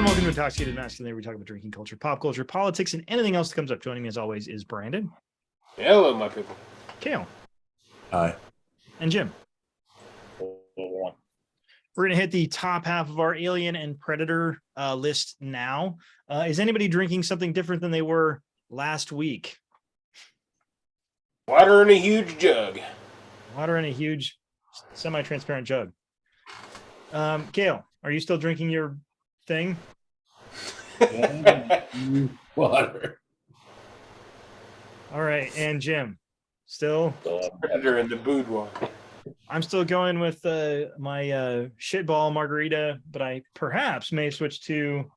and welcome to Intoxicated Masculinity. We talk about drinking culture, pop culture, politics, and anything else that comes up. Joining me as always is Brandon. Hello, my people. Kale. Hi. And Jim. We're going to hit the top half of our Alien and Predator list now. Is anybody drinking something different than they were last week? Water in a huge jug. Water in a huge semi-transparent jug. Kale, are you still drinking your thing? Water. All right, and Jim, still? Predator in the boudoir. I'm still going with my shitball margarita, but I perhaps may switch to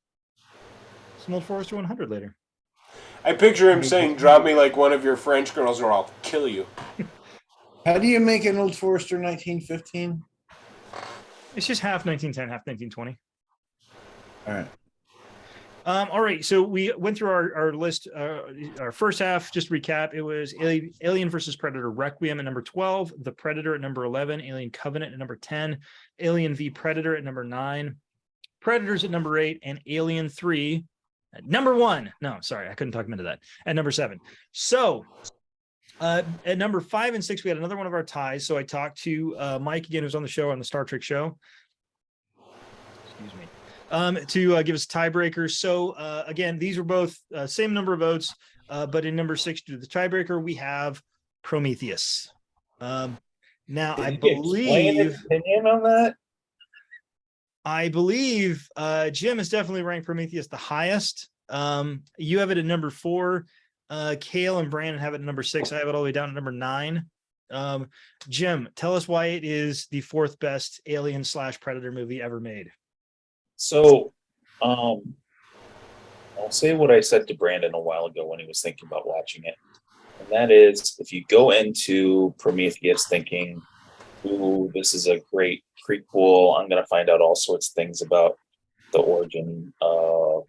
some Old Forester 100 later. I picture him saying, "Drop me like one of your French girls, or I'll kill you." How do you make an Old Forester 1915? It's just half 1910, half 1920. All right. All right, so we went through our list. Our first half, just to recap, it was Alien versus Predator Requiem at number 12, The Predator at number 11, Alien Covenant at number 10, Alien v Predator at number 9, Predators at number 8, and Alien 3 at number 1. No, sorry, I couldn't talk him into that. At number 7. So at number 5 and 6, we had another one of our ties. So I talked to Mike again, who's on the show, on the Star Trek show. Excuse me. To give us tiebreakers. So again, these were both same number of votes, but in number 6, to the tiebreaker, we have Prometheus. Now, I believe opinion on that. Jim has definitely ranked Prometheus the highest. You have it at number 4. Kale and Brandon have it at number 6. I have it all the way down at number 9. Jim, tell us why it is the 4th best Alien/Predator movie ever made. So, I'll say what I said to Brandon a while ago when he was thinking about watching it. And that is, if you go into Prometheus thinking, ooh, this is a great prequel, I'm going to find out all sorts of things about the origin of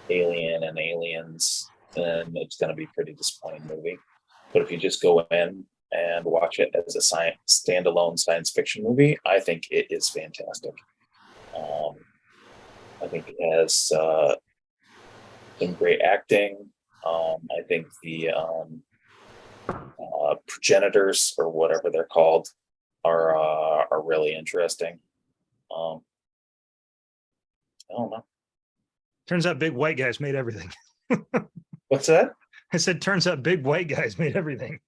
Alien and aliens, then it's going to be a pretty disappointing movie. But if you just go in and watch it as a standalone science fiction movie, I think it is fantastic. I think it has some great acting. I think the progenitors, or whatever they're called, are really interesting. I don't know. Turns out big white guys made everything. What's that? I said, turns out big white guys made everything.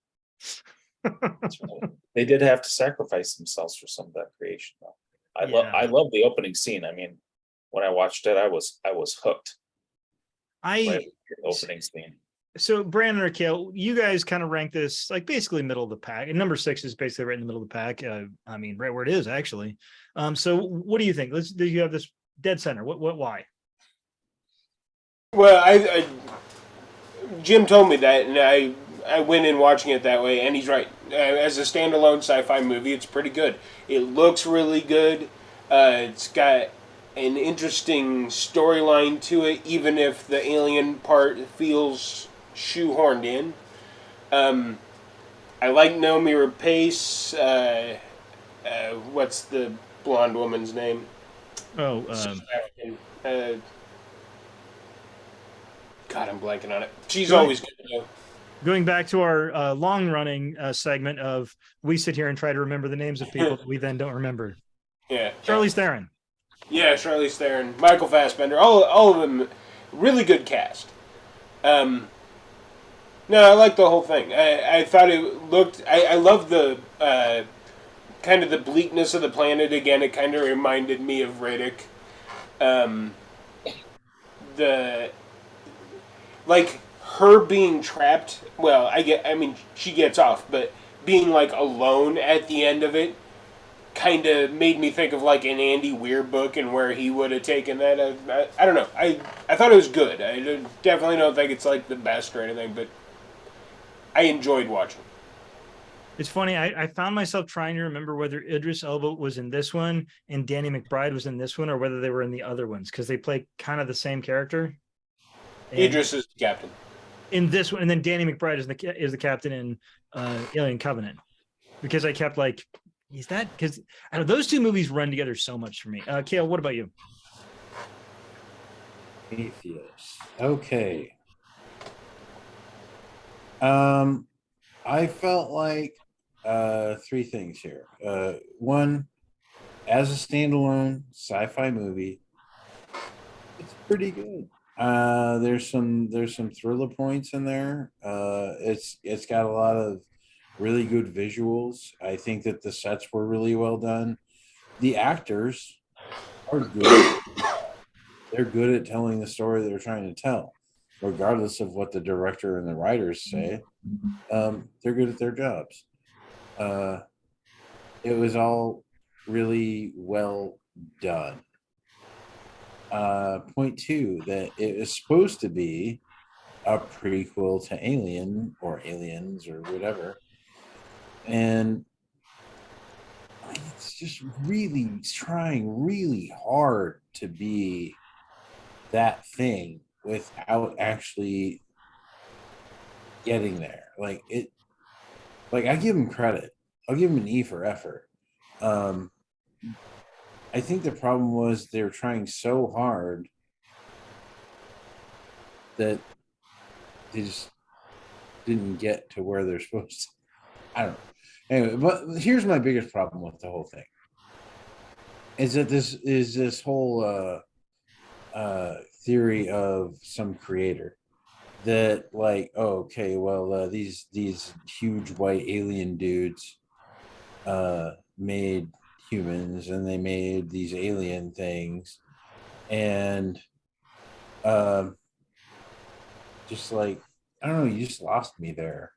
That's right. They did have to sacrifice themselves for some of that creation, though. I love the opening scene. I mean, when I watched it, I was hooked. Opening scene. So Brandon or Kale, you guys kind of rank this like basically middle of the pack, and number 6 is basically right in the middle of the pack. I mean, right where it is actually. So what do you think? You have this dead center. Why? Well, I Jim told me that, and I went in watching it that way, and he's right. As a standalone sci-fi movie, it's pretty good. It looks really good. It's got an interesting storyline to it, even if the alien part feels shoehorned in. I like Naomi Rapace. What's the blonde woman's name? God, I'm blanking on it. She's always good to know. Going back to our long-running segment of we sit here and try to remember the names of people that we then don't remember. Yeah. Charlize Theron. Yeah, Charlize Theron, Michael Fassbender, all of them, really good cast. No, I like the whole thing. I thought it looked. I love the kind of the bleakness of the planet again. It kind of reminded me of Riddick. Her being trapped. Well, I mean, she gets off, but being like alone at the end of it kind of made me think of like an Andy Weir book and where he would have taken that. I don't know. I thought it was good. I definitely don't think it's like the best or anything, but I enjoyed watching. It's funny. I found myself trying to remember whether Idris Elba was in this one and Danny McBride was in this one, or whether they were in the other ones, because they play kind of the same character. And Idris is the captain in this one, and then Danny McBride is the captain in Alien Covenant. Because I kept like, is that because those two movies run together so much for me? Kale, what about you? Prometheus. Okay. I felt like three things here. One, as a standalone sci-fi movie, it's pretty good. There's some thriller points in there. It's got a lot of really good visuals. I think that the sets were really well done. The actors are good. They're good at telling the story they're trying to tell, regardless of what the director and the writers say. They're good at their jobs. Uh, it was all really well done. Point two, that it is supposed to be a prequel to Alien or Aliens or whatever. And it's just really trying really hard to be that thing without actually getting there. Like I give him credit. I'll give him an E for effort. I think the problem was they were trying so hard that they just didn't get to where they're supposed to. I don't know. Anyway, but here's my biggest problem with the whole thing. Is that this whole theory of some creator that like, oh, okay, well, these huge white alien dudes made humans and they made these alien things, and just like, I don't know, you just lost me there.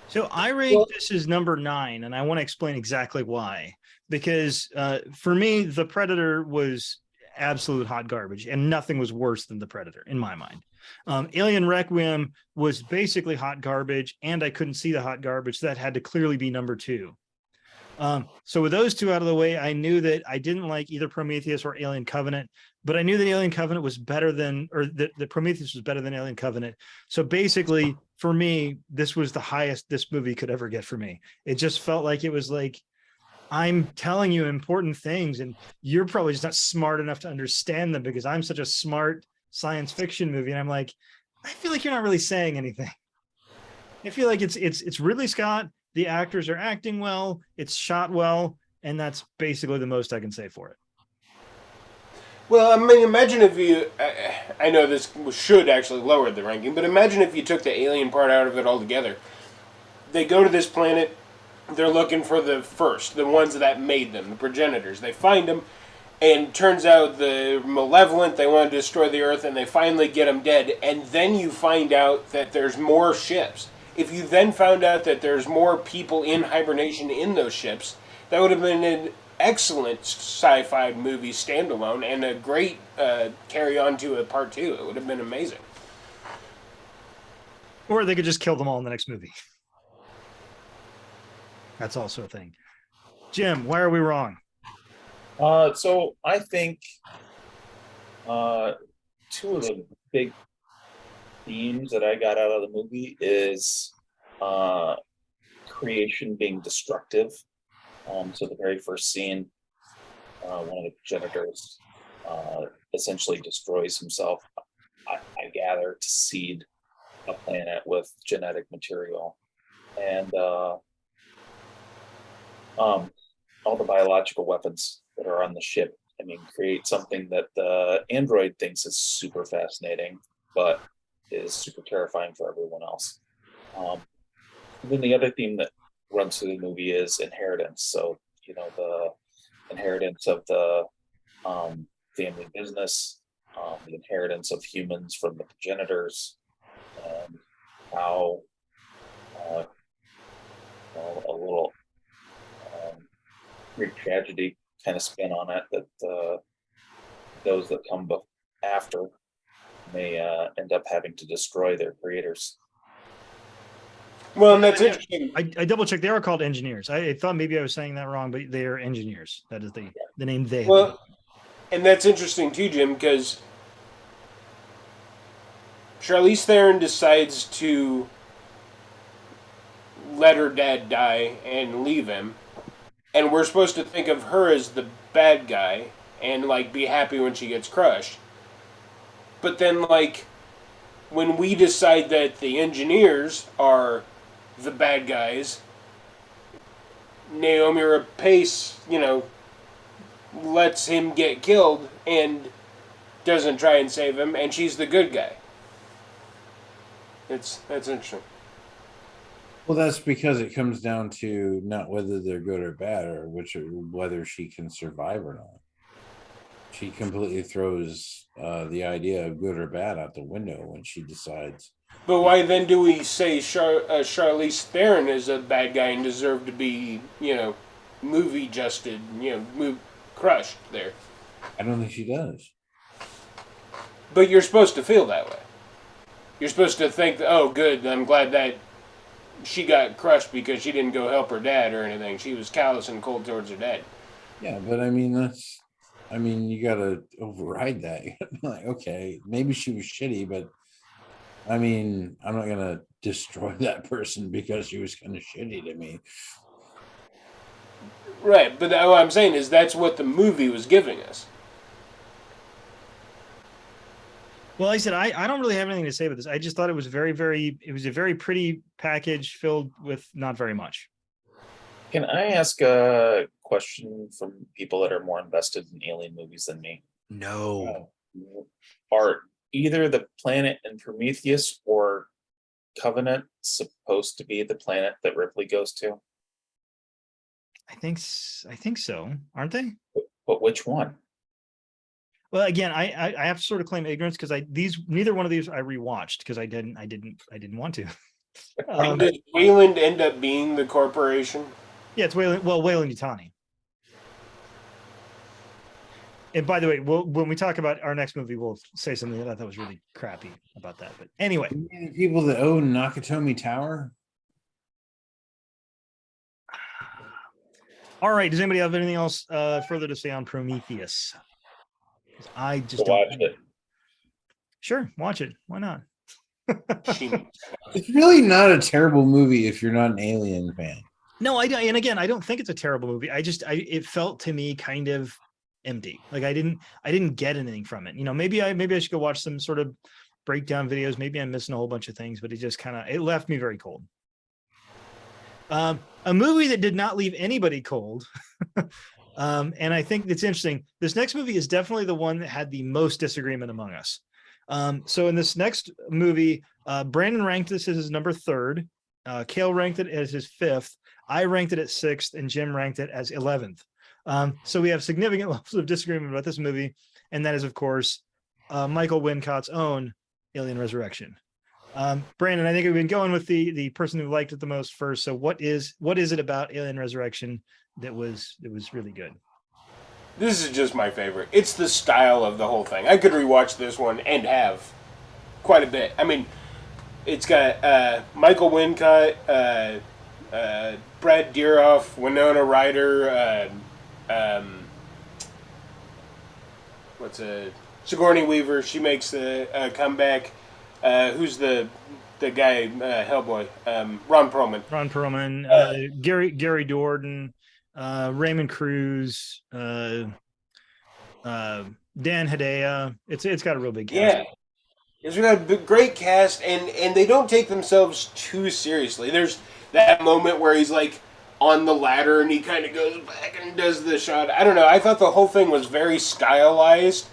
So I rate this as number 9, and I want to explain exactly why. Because for me, the Predator was absolute hot garbage, and nothing was worse than the Predator in my mind. Alien Requiem was basically hot garbage, and I couldn't see the hot garbage. So that had to clearly be number 2. So with those two out of the way, I knew that I didn't like either Prometheus or Alien Covenant, but I knew that Alien Covenant was better than, or that Prometheus was better than Alien Covenant. So basically, for me, this was the highest this movie could ever get for me. It just felt like it was like, I'm telling you important things, and you're probably just not smart enough to understand them because I'm such a smart science fiction movie. And I'm like, I feel like you're not really saying anything. I feel like it's Ridley Scott. The actors are acting well. It's shot well, and that's basically the most I can say for it. Well, I mean, imagine if you. I know this should actually lower the ranking, but imagine if you took the alien part out of it altogether. They go to this planet. They're looking for the ones that made them, the progenitors. They find them, and turns out the malevolent, they want to destroy the Earth, and they finally get them dead. And then you find out that there's more ships. If you then found out that there's more people in hibernation in those ships, that would have been an excellent sci-fi movie standalone and a great carry on to a part 2. It would have been amazing. Or they could just kill them all in the next movie. That's also a thing. Jim, why are we wrong? So I think two of the big themes that I got out of the movie is creation being destructive. So the very first scene, one of the progenitors essentially destroys himself, I gather, to seed a planet with genetic material. And all the biological weapons that are on the ship, I mean, create something that the android thinks is super fascinating, but is super terrifying for everyone else. Then the other theme that runs through the movie is inheritance. So, you know, the inheritance of the family business, the inheritance of humans from the progenitors, and how a little Greek tragedy kind of spin on it, that those that come after may end up having to destroy their creators. Well, and that's interesting. I double checked. They are called engineers. I thought maybe I was saying that wrong, but they are engineers. That is the name they have. Well, and that's interesting too, Jim, because Charlize Theron decides to let her dad die and leave him, and we're supposed to think of her as the bad guy and like be happy when she gets crushed. But then, like, when we decide that the engineers are the bad guys, Naomi Rapace, lets him get killed and doesn't try and save him, and she's the good guy. That's interesting. Well, that's because it comes down to not whether they're good or bad, or whether she can survive or not. She completely throws the idea of good or bad out the window when she decides. But why then do we say Charlize Theron is a bad guy and deserved to be, movie justed, crushed there? I don't think she does. But you're supposed to feel that way. You're supposed to think, oh, good, I'm glad that she got crushed because she didn't go help her dad or anything. She was callous and cold towards her dad. Yeah, but I mean, you gotta override that. Like, okay, maybe she was shitty, but I mean, I'm not gonna destroy that person because she was kind of shitty to me. Right, but what I'm saying is that's what the movie was giving us. Well, like I said, I don't really have anything to say about this. I just thought it was a very pretty package filled with not very much. Can I ask a question from people that are more invested in alien movies than me? No. Are either the planet in Prometheus or Covenant supposed to be the planet that Ripley goes to? I think so, aren't they? But which one? Well, again, I have to sort of claim ignorance because neither one of these I rewatched because I didn't want to. Did Wayland end up being the corporation? Yeah, it's Wayland Yutani. And by the way, when we talk about our next movie, we'll say something that was really crappy about that. But anyway, the people that own Nakatomi Tower. All right. Does anybody have anything else further to say on Prometheus? I just Watch it. Sure, watch it. Why not? It's really not a terrible movie if you're not an Alien fan. No, and again, I don't think it's a terrible movie. It felt to me kind of empty. Like I didn't get anything from it. Maybe I should go watch some sort of breakdown videos. Maybe I'm missing a whole bunch of things, but it left me very cold. A movie that did not leave anybody cold. And I think it's interesting. This next movie is definitely the one that had the most disagreement among us. So in this next movie, Brandon ranked this as his number 3rd. Cale ranked it as his 5th. I ranked it at 6th, and Jim ranked it as 11th. So we have significant levels of disagreement about this movie, and that is, of course, Michael Wincott's own Alien Resurrection. Brandon, I think we've been going with the person who liked it the most first. So what is it about Alien Resurrection that was really good? This is just my favorite. It's the style of the whole thing. I could rewatch this one and have quite a bit. I mean, it's got Michael Wincott, Brad Dourif, Winona Ryder, Sigourney Weaver. She makes a comeback. Who's the guy, Hellboy? Ron Perlman. Ron Perlman, Gary Jordan, Raymond Cruz, Dan Hedaya. It's got a real big cast. Yeah. It's got a great cast, and they don't take themselves too seriously. There's that moment where he's like on the ladder and he kind of goes back and does the shot. I don't know. I thought the whole thing was very stylized,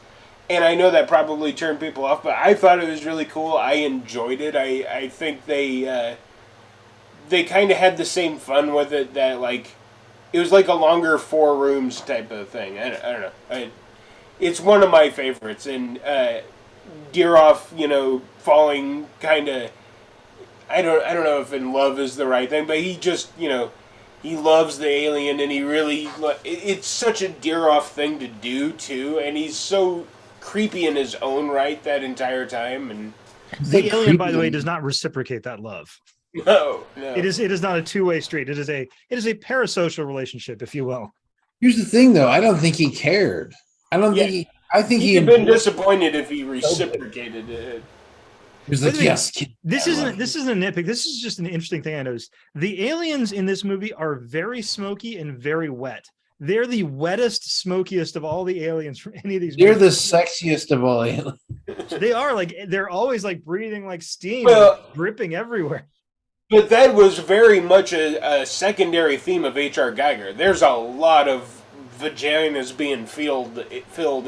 and I know that probably turned people off, but I thought it was really cool. I enjoyed it. I think they kind of had the same fun with it that like it was like a longer 4 rooms type of thing. I don't know. It's one of my favorites, and Dourif, falling kind of. I don't know if in love is the right thing, but he just he loves the alien, and he really it's such a Dourif thing to do too, and he's so creepy in his own right that entire time. And the alien, by the way, does not reciprocate that love. No. It is not a two-way street. It is a parasocial relationship, if you will. Here's the thing, though. I don't think he cared. I think he'd have been disappointed if he reciprocated it. He was like, yes. This isn't a nitpick. This is just an interesting thing I noticed. The aliens in this movie are very smoky and very wet. They're the wettest, smokiest of all the aliens from any of these They're movies. the sexiest of all aliens. They are like, they're always like breathing like steam, Well- dripping everywhere. But that was very much a secondary theme of H.R. Geiger. There's a lot of vaginas being filled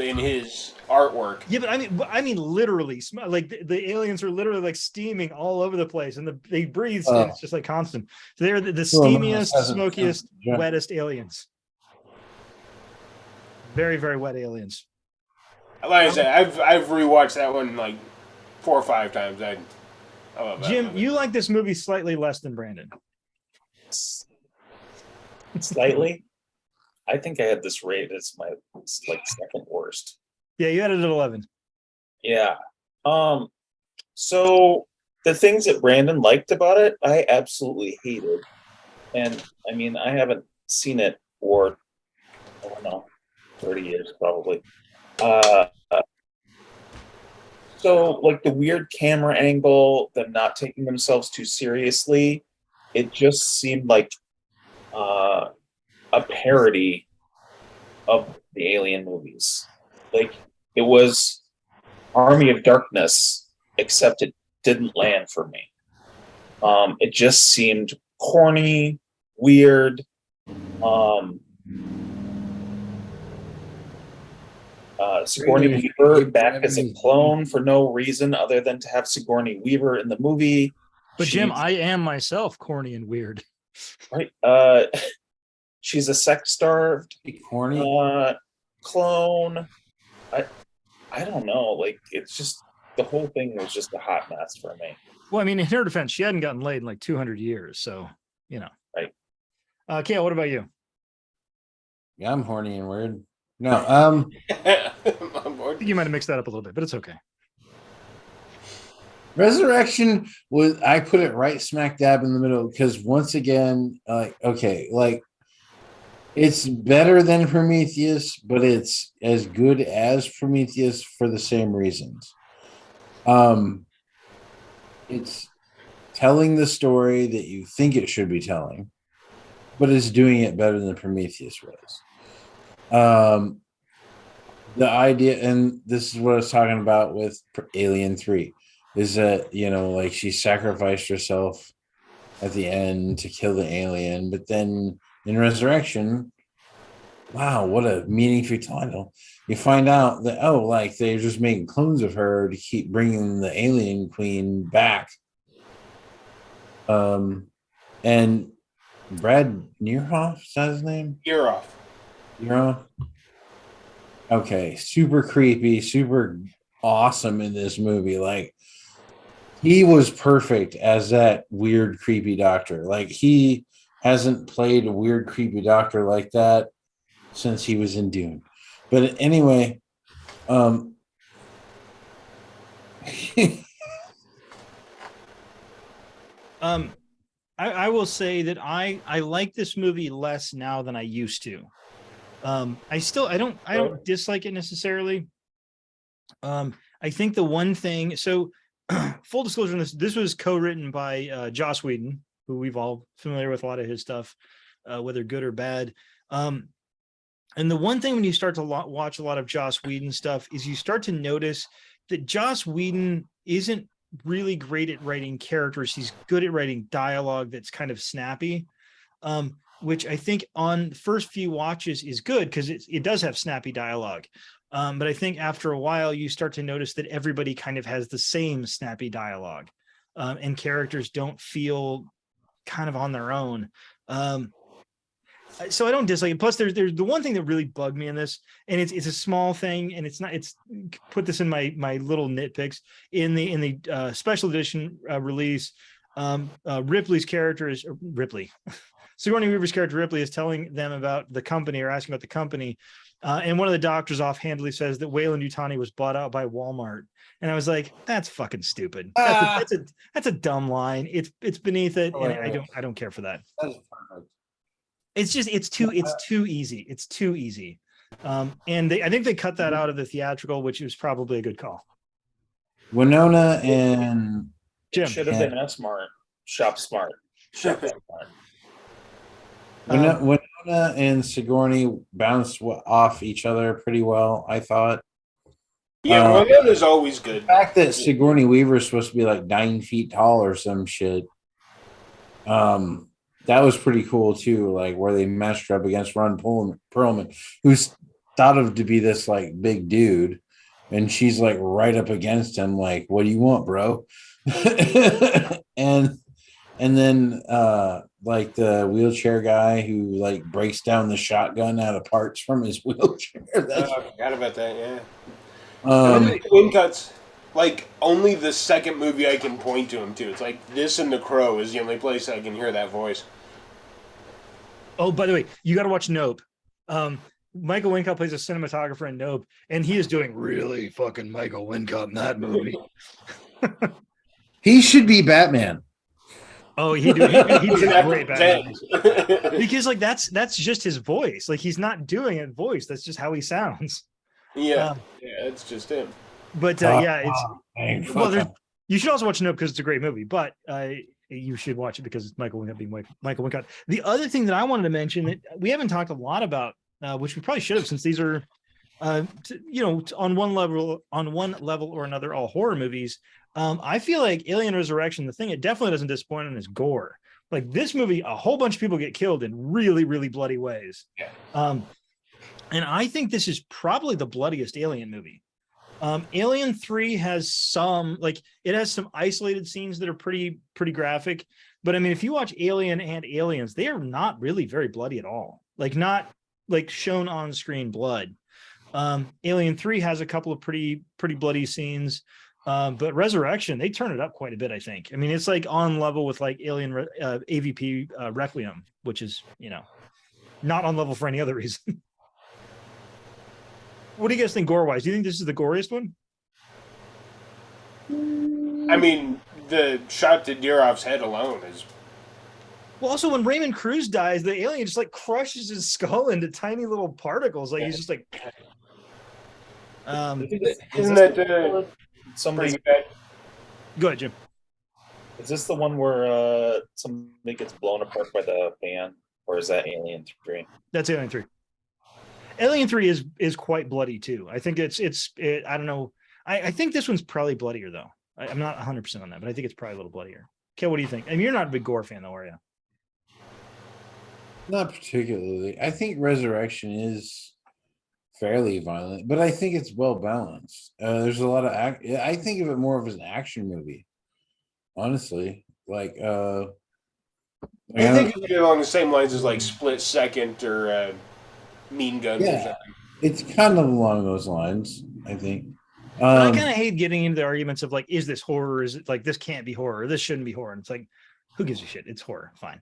in his artwork. Yeah, but I mean, literally, like the aliens are literally like steaming all over the place, and they breathe, and it's just like constant. So they're the steamiest, smokiest, wettest aliens. Very, very wet aliens. Like I said, I've rewatched that one like 4 or 5 times. I love that Jim, movie. you like this movie slightly less than Brandon. Slightly. I think I had this rated as my like second worst. Yeah, you had it at 11. Yeah. So the things that Brandon liked about it, I absolutely hated. And I mean, I haven't seen it for, I don't know, 30 years probably. So like the weird camera angle, them not taking themselves too seriously, it just seemed like a parody of the Alien movies. Like it was Army of Darkness, except it didn't land for me. It just seemed corny, weird. Sigourney Weaver back as a clone for no reason other than to have Sigourney Weaver in the movie. But Jim, I am myself corny and weird. Right. She's a sex-starved Corny. clone. I don't know. Like it's just the whole thing was just a hot mess for me. Well, I mean, in her defense, she hadn't gotten laid in like 200 years, so you know. Right. Kale, what about you? Yeah, I'm horny and weird. No, I'm on I board. think you might have mixed that up a little bit, but it's okay. Resurrection was, I put it right smack dab in the middle because once again, okay, like it's better than Prometheus, but it's as good as Prometheus for the same reasons. It's telling the story that you think it should be telling, but it's doing it better than Prometheus was. The idea, and this is what I was talking about with Alien 3, is that, you know, like she sacrificed herself at the end to kill the alien, but then in Resurrection, wow, what a meaningful title. You find out that, oh, like they're just making clones of her to keep bringing the alien queen back. And Brad Nierhoff, is that his name? You're off. Nierhoff? Okay, super creepy, super awesome in this movie. Like, he was perfect as that weird, creepy doctor. Like, he hasn't played a weird, creepy doctor like that since he was in Dune. But anyway, I will say that I like this movie less now than I used to. I don't dislike it necessarily. I think the one thing, so full disclosure on this was co-written by Joss Whedon, who we've all familiar with a lot of his stuff, whether good or bad. And the one thing when you start to watch a lot of Joss Whedon stuff is you start to notice that Joss Whedon isn't really great at writing characters. He's good at writing dialogue that's kind of snappy, which I think on the first few watches is good because it does have snappy dialogue. But I think after a while, you start to notice that everybody kind of has the same snappy dialogue, and characters don't feel kind of on their own. So I don't dislike it. Plus, there's the one thing that really bugged me in this, and it's a small thing, and it's put this in my little nitpicks in the special edition release. Ripley's character is Ripley. Sigourney Weaver's character Ripley is telling them about the company or asking about the company. And one of the doctors offhandedly says that Weyland-Yutani was bought out by Walmart. And I was like, that's fucking stupid. That's a dumb line. It's beneath it. And I don't care for that. That is perfect. It's just, it's too easy. It's too easy. And I think they cut that out of the theatrical, which was probably a good call. Winona and Jim. Should have been smart. Shop smart. Shop smart. Winona and Sigourney bounced off each other pretty well, I thought. Yeah, Winona is always The good. fact that Sigourney Weaver is supposed to be like 9 feet tall or some shit. That was pretty cool too. Like where they matched her up against Ron Perlman, who's thought of to be this like big dude, and she's like right up against him. Like, what do you want, bro? and then like the wheelchair guy who like breaks down the shotgun out of parts from his wheelchair. That's I forgot about that. Yeah. um, Wincutt's like only the second movie I can point to him to. It's like this and The Crow is the only place I can hear that voice. Oh, by the way, you got to watch Nope. Michael Wincott plays a cinematographer in Nope, and he is doing really fucking Michael Wincott in that movie. he should be Batman. Oh, he'd be a great Batman. That. Because like that's just his voice. Like he's not doing it voice. That's just how he sounds. Yeah, that's just him. But yeah, it's well. You should also watch Nope because it's a great movie. But you should watch it because it's Michael Wincott being Michael Wincott. The other thing that I wanted to mention that we haven't talked a lot about, which we probably should have, since these are, on one level or another, all horror movies. I feel like Alien Resurrection, the thing it definitely doesn't disappoint in is gore. Like this movie, a whole bunch of people get killed in really, really bloody ways. Yeah. And I think this is probably the bloodiest Alien movie. Alien 3 has some, like, it has some isolated scenes that are pretty graphic. But I mean, if you watch Alien and Aliens, they are not really very bloody at all. Like, not like shown on screen blood. Alien 3 has a couple of pretty bloody scenes. But Resurrection, they turn it up quite a bit, I think. I mean, it's like on level with like Alien AVP Requiem, which is, not on level for any other reason. What do you guys think gore-wise? Do you think this is the goriest one? I mean, the shot to Durov's head alone is. Well, also when Raymond Cruz dies, the alien just like crushes his skull into tiny little particles. Like he's just like. Isn't that somebody? Go ahead, Jim. Is this the one where somebody gets blown apart by the fan, or is that Alien 3? That's Alien 3. Alien 3 is quite bloody too. I think it's I don't know. I think this one's probably bloodier though. I'm not 100% on that, but I think it's probably a little bloodier. Okay, what do you think? I mean, you're not a big gore fan though, are you? Not particularly. I think Resurrection is fairly violent, but I think it's well balanced. There's a lot of I think of it more of as an action movie, honestly. Like, I think it's along the same lines as like Split Second or Mean Guns. Yeah, or something. it's kind of along those lines, I think. I kind of hate getting into the arguments of like, is this horror? Is it like this can't be horror? This shouldn't be horror. And it's like, who gives a shit? It's horror. Fine.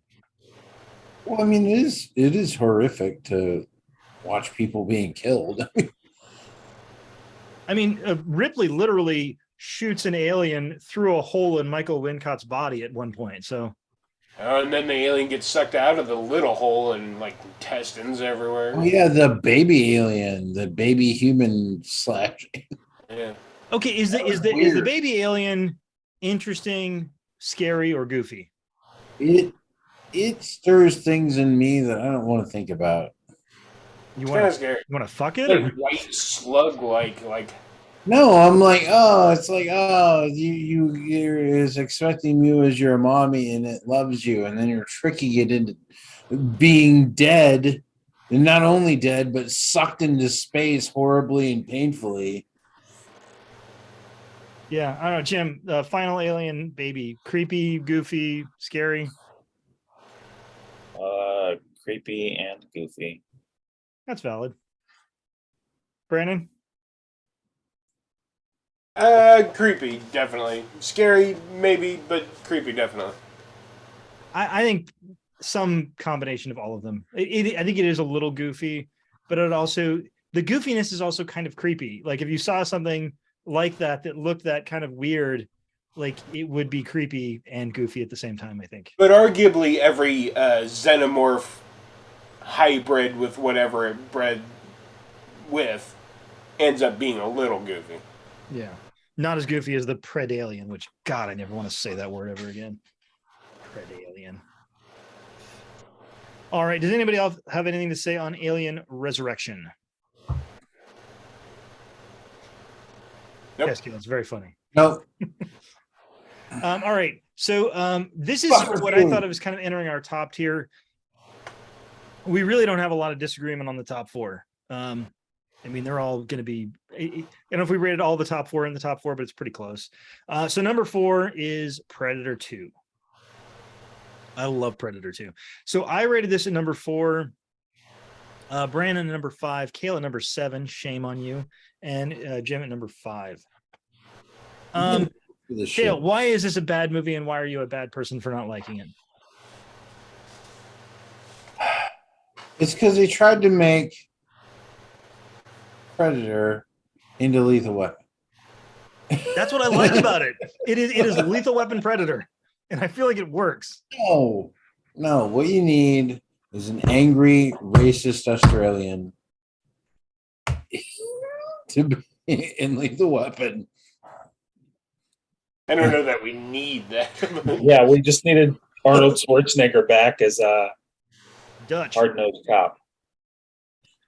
Well, I mean, it is horrific to watch people being killed. I mean, Ripley literally shoots an alien through a hole in Michael Wincott's body at one point. So, and then the alien gets sucked out of the little hole and like intestines everywhere. Oh yeah, the baby alien, the baby human slash. Yeah. Okay, is the baby alien interesting, scary, or goofy? It stirs things in me that I don't want to think about. You want to fuck it? Like white slug like. No, I'm like, oh, it's like, oh, you're is expecting you as your mommy and it loves you, and then you're tricking it into being dead, and not only dead, but sucked into space horribly and painfully. Yeah, I don't know, Jim. The final alien baby, creepy, goofy, scary. Creepy and goofy. That's valid. Brandon? Creepy, definitely. Scary, maybe, but creepy, definitely. I think some combination of all of them. I think it is a little goofy, but it also, the goofiness is also kind of creepy. Like if you saw something like that looked that kind of weird, like it would be creepy and goofy at the same time, I think. But arguably every xenomorph hybrid with whatever it bred with ends up being a little goofy. Yeah. Not as goofy as the Predalien, which, God, I never want to say that word ever again. Predalien. All right. Does anybody else have anything to say on Alien Resurrection? Nope. Yes, it's very funny. Nope. All right. So this is Fuck what you. I thought it was kind of entering our top tier. We really don't have a lot of disagreement on the top four. I mean, they're all going to be, I don't know if we rated all the top four in the top four, but it's pretty close. So number 4 is Predator 2. I love Predator 2. So I rated this at number 4. Brandon at number 5, Kayla at number 7, shame on you, and Jim at number 5. Kale, why is this a bad movie, and why are you a bad person for not liking it? It's because they tried to make Predator into Lethal Weapon. That's what I like about it. It is Lethal Weapon Predator, and I feel like it works. No, what you need is an angry, racist Australian to be in Lethal Weapon. I don't know that we need that. Yeah, we just needed Arnold Schwarzenegger back as a Dutch. hard-nosed cop.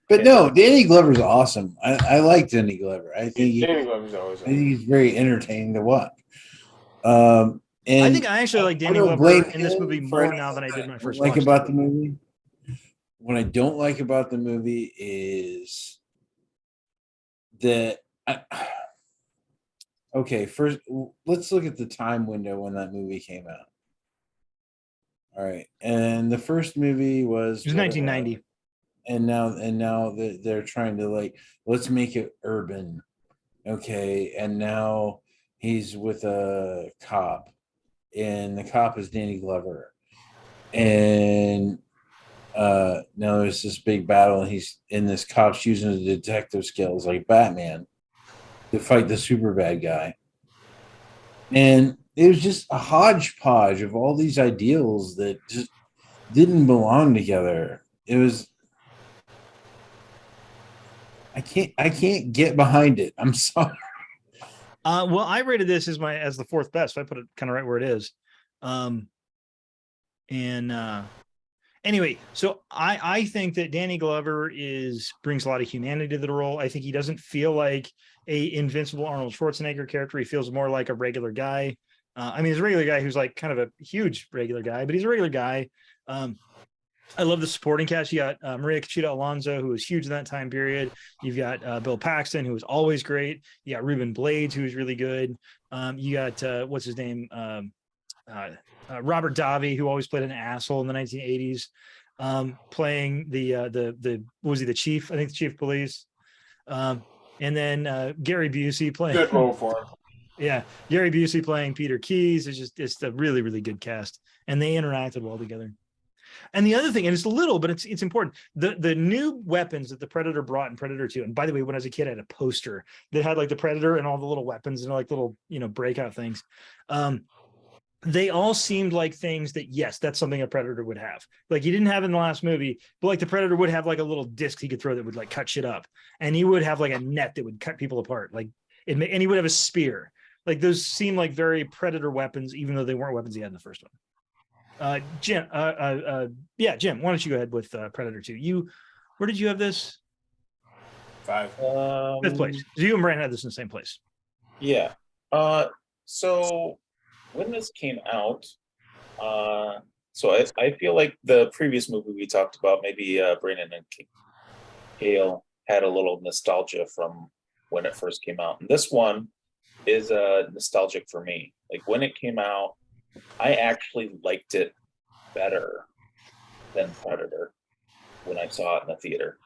But no, Danny Glover's awesome. I like Danny Glover. I think Danny Glover's always. I think he's very entertaining to watch. I And think I actually like Danny don't Glover blame in this him movie for more now than I did when I first like watched about it. the movie. What I don't like about the movie is that okay, first let's look at the time window when that movie came out. All right, and the first movie was It was 1990. and now they're trying to like let's make it urban, okay, and now he's with a cop, and the cop is Danny Glover, and now there's this big battle, and he's in this cop's using the detective skills like Batman to fight the super bad guy, and it was just a hodgepodge of all these ideals that just didn't belong together. It was I can't get behind it. I'm sorry. Well, I rated this as the 4th best. So I put it kind of right where it is. Anyway, so I think that Danny Glover brings a lot of humanity to the role. I think he doesn't feel like a invincible Arnold Schwarzenegger character. He feels more like a regular guy. I mean, he's a regular guy who's like kind of a huge regular guy, but he's a regular guy. I love the supporting cast. You got Maria Conchita Alonso, who was huge in that time period. You've got Bill Paxton, who was always great. You got Ruben Blades, who was really good. You got what's his name? Robert Davi, who always played an asshole in the 1980s, playing the what was he, the chief? I think the chief of police. And then Gary Busey playing. Good role for him. Yeah, Gary Busey playing Peter Keyes. It's a really, really good cast, and they interacted well together. And the other thing, and it's little, but it's important. The new weapons that the Predator brought in Predator 2. And by the way, when I was a kid, I had a poster that had like the Predator and all the little weapons and like little, breakout things. They all seemed like things that, yes, that's something a Predator would have. Like he didn't have in the last movie, but like the Predator would have like a little disc he could throw that would like cut shit up. And he would have like a net that would cut people apart. And he would have a spear. Like those seem like very Predator weapons, even though they weren't weapons he had in the first one. Jim, Jim, why don't you go ahead with Predator 2? Where did you have this? 5. 5th place. You and Brandon had this in the same place. Yeah. So when this came out, so I feel like the previous movie we talked about, maybe Brandon and Kale had a little nostalgia from when it first came out. And this one is nostalgic for me. Like when it came out, I actually liked it better than Predator when I saw it in the theater.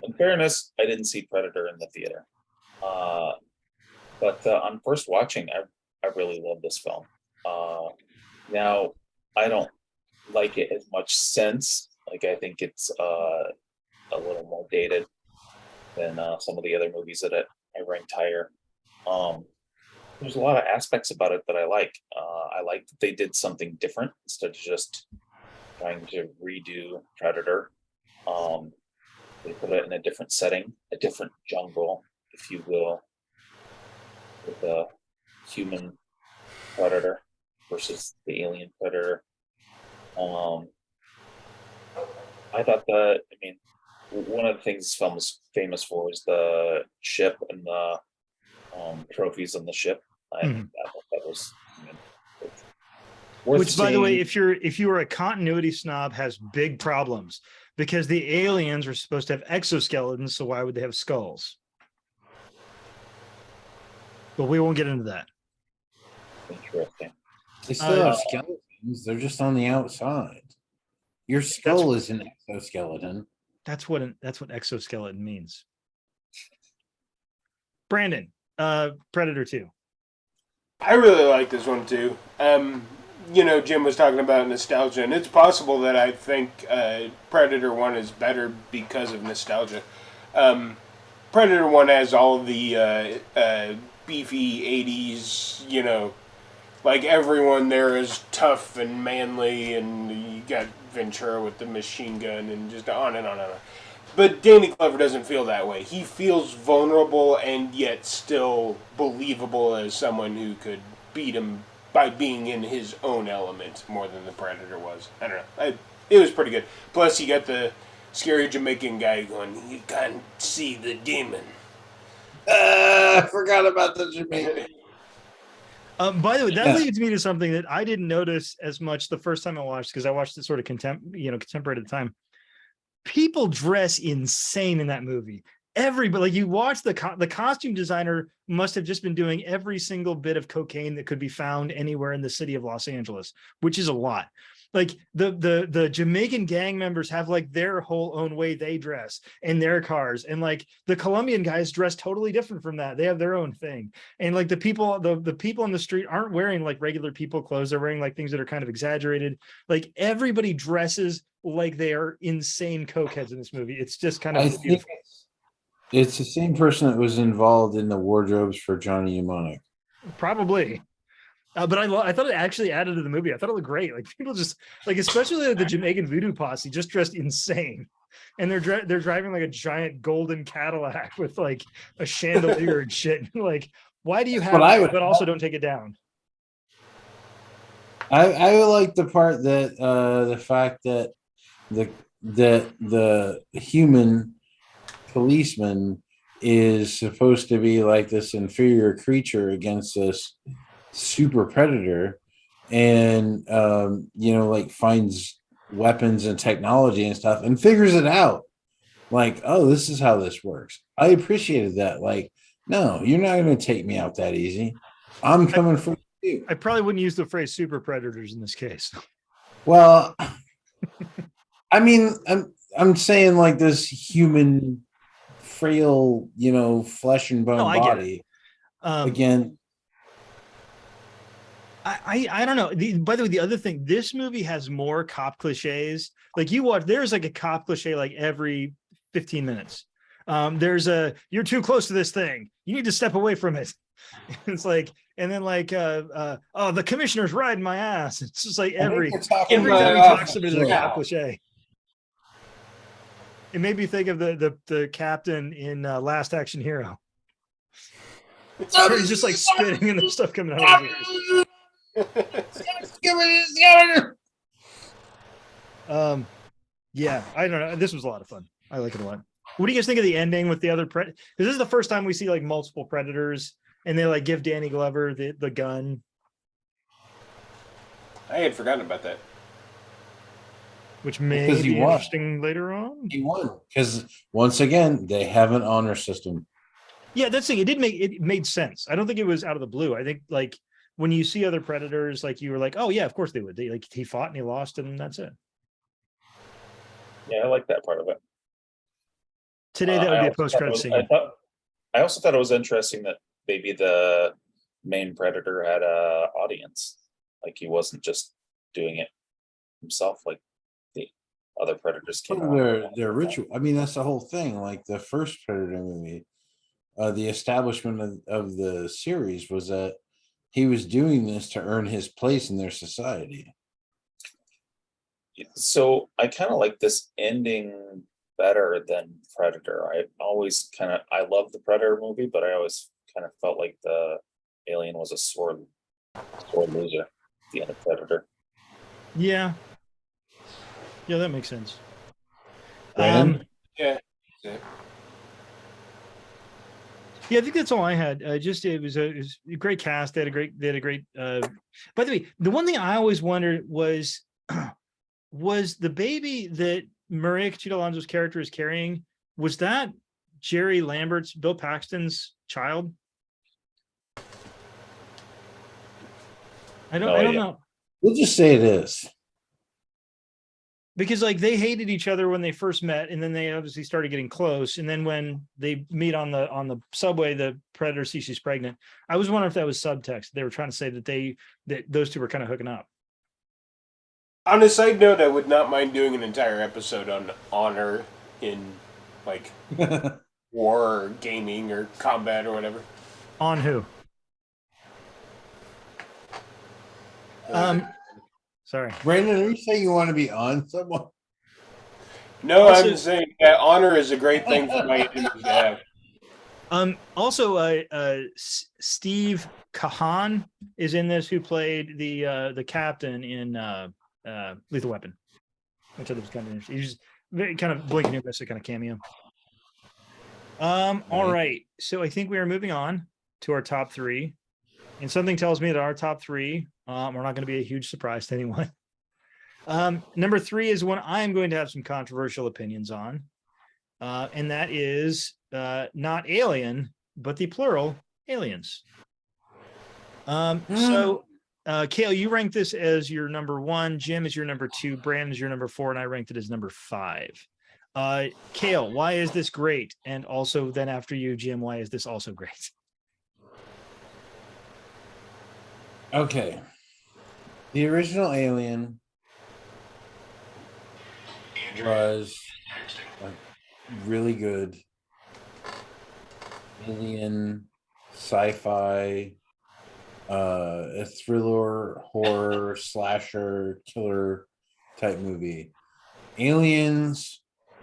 In fairness, I didn't see Predator in the theater. But on first watching, I really love this film. Now, I don't like it as much since. Like, I think it's a little more dated than some of the other movies that I ranked higher. There's a lot of aspects about it that I like. I like that they did something different instead of just trying to redo Predator. They put it in a different setting, a different jungle, if you will, with a human Predator versus the alien Predator. I thought that, one of the things this film is famous for is the ship and the trophies on the ship. I Mhm. thought that was worth Which, by the way, seeing. if you are a continuity snob, has big problems because the aliens are supposed to have exoskeletons, so why would they have skulls? But we won't get into that. Interesting. They still Uh, have skeletons. They're just on the outside. Your skull is an exoskeleton. That's what exoskeleton means. Brandon, Predator 2. I really like this one too. Jim was talking about nostalgia, and it's possible that I think Predator 1 is better because of nostalgia. Predator 1 has all the beefy 80s, like everyone there is tough and manly, and you got Ventura with the machine gun, and just on and on and on. But Danny Glover doesn't feel that way. He feels vulnerable and yet still believable as someone who could beat him by being in his own element more than the Predator was. I don't know. It was pretty good. Plus, you got the scary Jamaican guy going, "You can't see the demon." I forgot about the Jamaican. By the way, that Yeah. leads me to something that I didn't notice as much the first time I watched, because I watched it sort of contemporary at the time. People dress insane in that movie. Everybody, like, you watch the costume designer must have just been doing every single bit of cocaine that could be found anywhere in the city of Los Angeles, which is a lot. Like the Jamaican gang members have like their whole own way they dress in their cars, and like the Colombian guys dress totally different from that. They have their own thing, and like the people on the street aren't wearing like regular people clothes. They're wearing like things that are kind of exaggerated. Like everybody dresses like they are insane cokeheads in this movie. It's just kind of I beautiful. think it's the same person that was involved in the wardrobes for Johnny Mnemonic. Probably. But I thought it actually added to the movie. I thought it looked great. Like people just like, especially the Jamaican voodoo posse, just dressed insane, and they're driving like a giant golden Cadillac with like a chandelier and shit. Like, why do you have that? But also don't take it down. I would like the part that the fact that the human policeman is supposed to be like this inferior creature against this super predator, and like finds weapons and technology and stuff and figures it out, like, oh, this is how this works. I appreciated that. Like, no, you're not going to take me out that easy. I'm coming for you. I probably wouldn't use the phrase super predators in this case. Well, I mean, I'm saying like this human frail, flesh and bone body. Again, I don't know. By the way, the other thing, this movie has more cop cliches. Like you watch, there's like a cop cliche like every 15 minutes. There's you're too close to this thing. You need to step away from it. It's like, and then like, oh, the commissioner's riding my ass. It's just like every time he talks to me, there's a cop cliche. It made me think of the captain in Last Action Hero. He's just like spitting and there's stuff coming out of his ears. Yeah, I don't know. This was a lot of fun. I like it a lot. What do you guys think of the ending with the other because this is the first time we see like multiple predators, and they like give Danny Glover the gun. I had forgotten about that. Which may be interesting later on. He won because once again they have an honor system. Yeah, that's the thing. It made sense. I don't think it was out of the blue. I think like when you see other predators, like you were like, oh yeah, of course they would. They like he fought and he lost, and that's it. Yeah, I like that part of it. Today that would be a post-credit scene. I also thought it was interesting that maybe the main predator had a audience. Like he wasn't just doing it himself, like the other predators came out. Their ritual. I mean, that's the whole thing. Like the first Predator movie, the establishment of the series was that he was doing this to earn his place in their society. So I kind of like this ending better than Predator. I love the Predator movie, but I always kind of felt like the alien was a sore loser at the end of Predator. Yeah, that makes sense. Yeah. Yeah, I think that's all I had. It was a great cast. They had a great. By the way, the one thing I always wondered was, was the baby that Maria Conchita Alonso's character is carrying, was that Jerry Lambert's, Bill Paxton's child? I No don't idea. know. We'll just say it is. Because like they hated each other when they first met, and then they obviously started getting close. And then when they meet on the subway, the Predator sees she's pregnant. I was wondering if that was subtext. They were trying to say that those two were kind of hooking up. On a side note, I would not mind doing an entire episode on honor in like war or gaming or combat or whatever. On who? Sorry. Brandon, are you saying you want to be on someone? No, Also- I'm saying that honor is a great thing for my enemies to have. Also, Steve Kahan is in this, who played the captain in Lethal Weapon, which I thought was kind of interesting. He's just very kind of blink and you miss it kind of cameo. All right, so I think we are moving on to our top three, and something tells me that our top three are not going to be a huge surprise to anyone. Number three is one I am going to have some controversial opinions on, and that is not Alien, but the plural aliens. So, Kale, you ranked this as your number one. Jim is your number two. Brandon is your number four, and I ranked it as number five. Kale, why is this great? And also, then after you, Jim, why is this also great? Okay. The original Alien was really good alien sci-fi, a thriller, horror, slasher, killer type movie. Aliens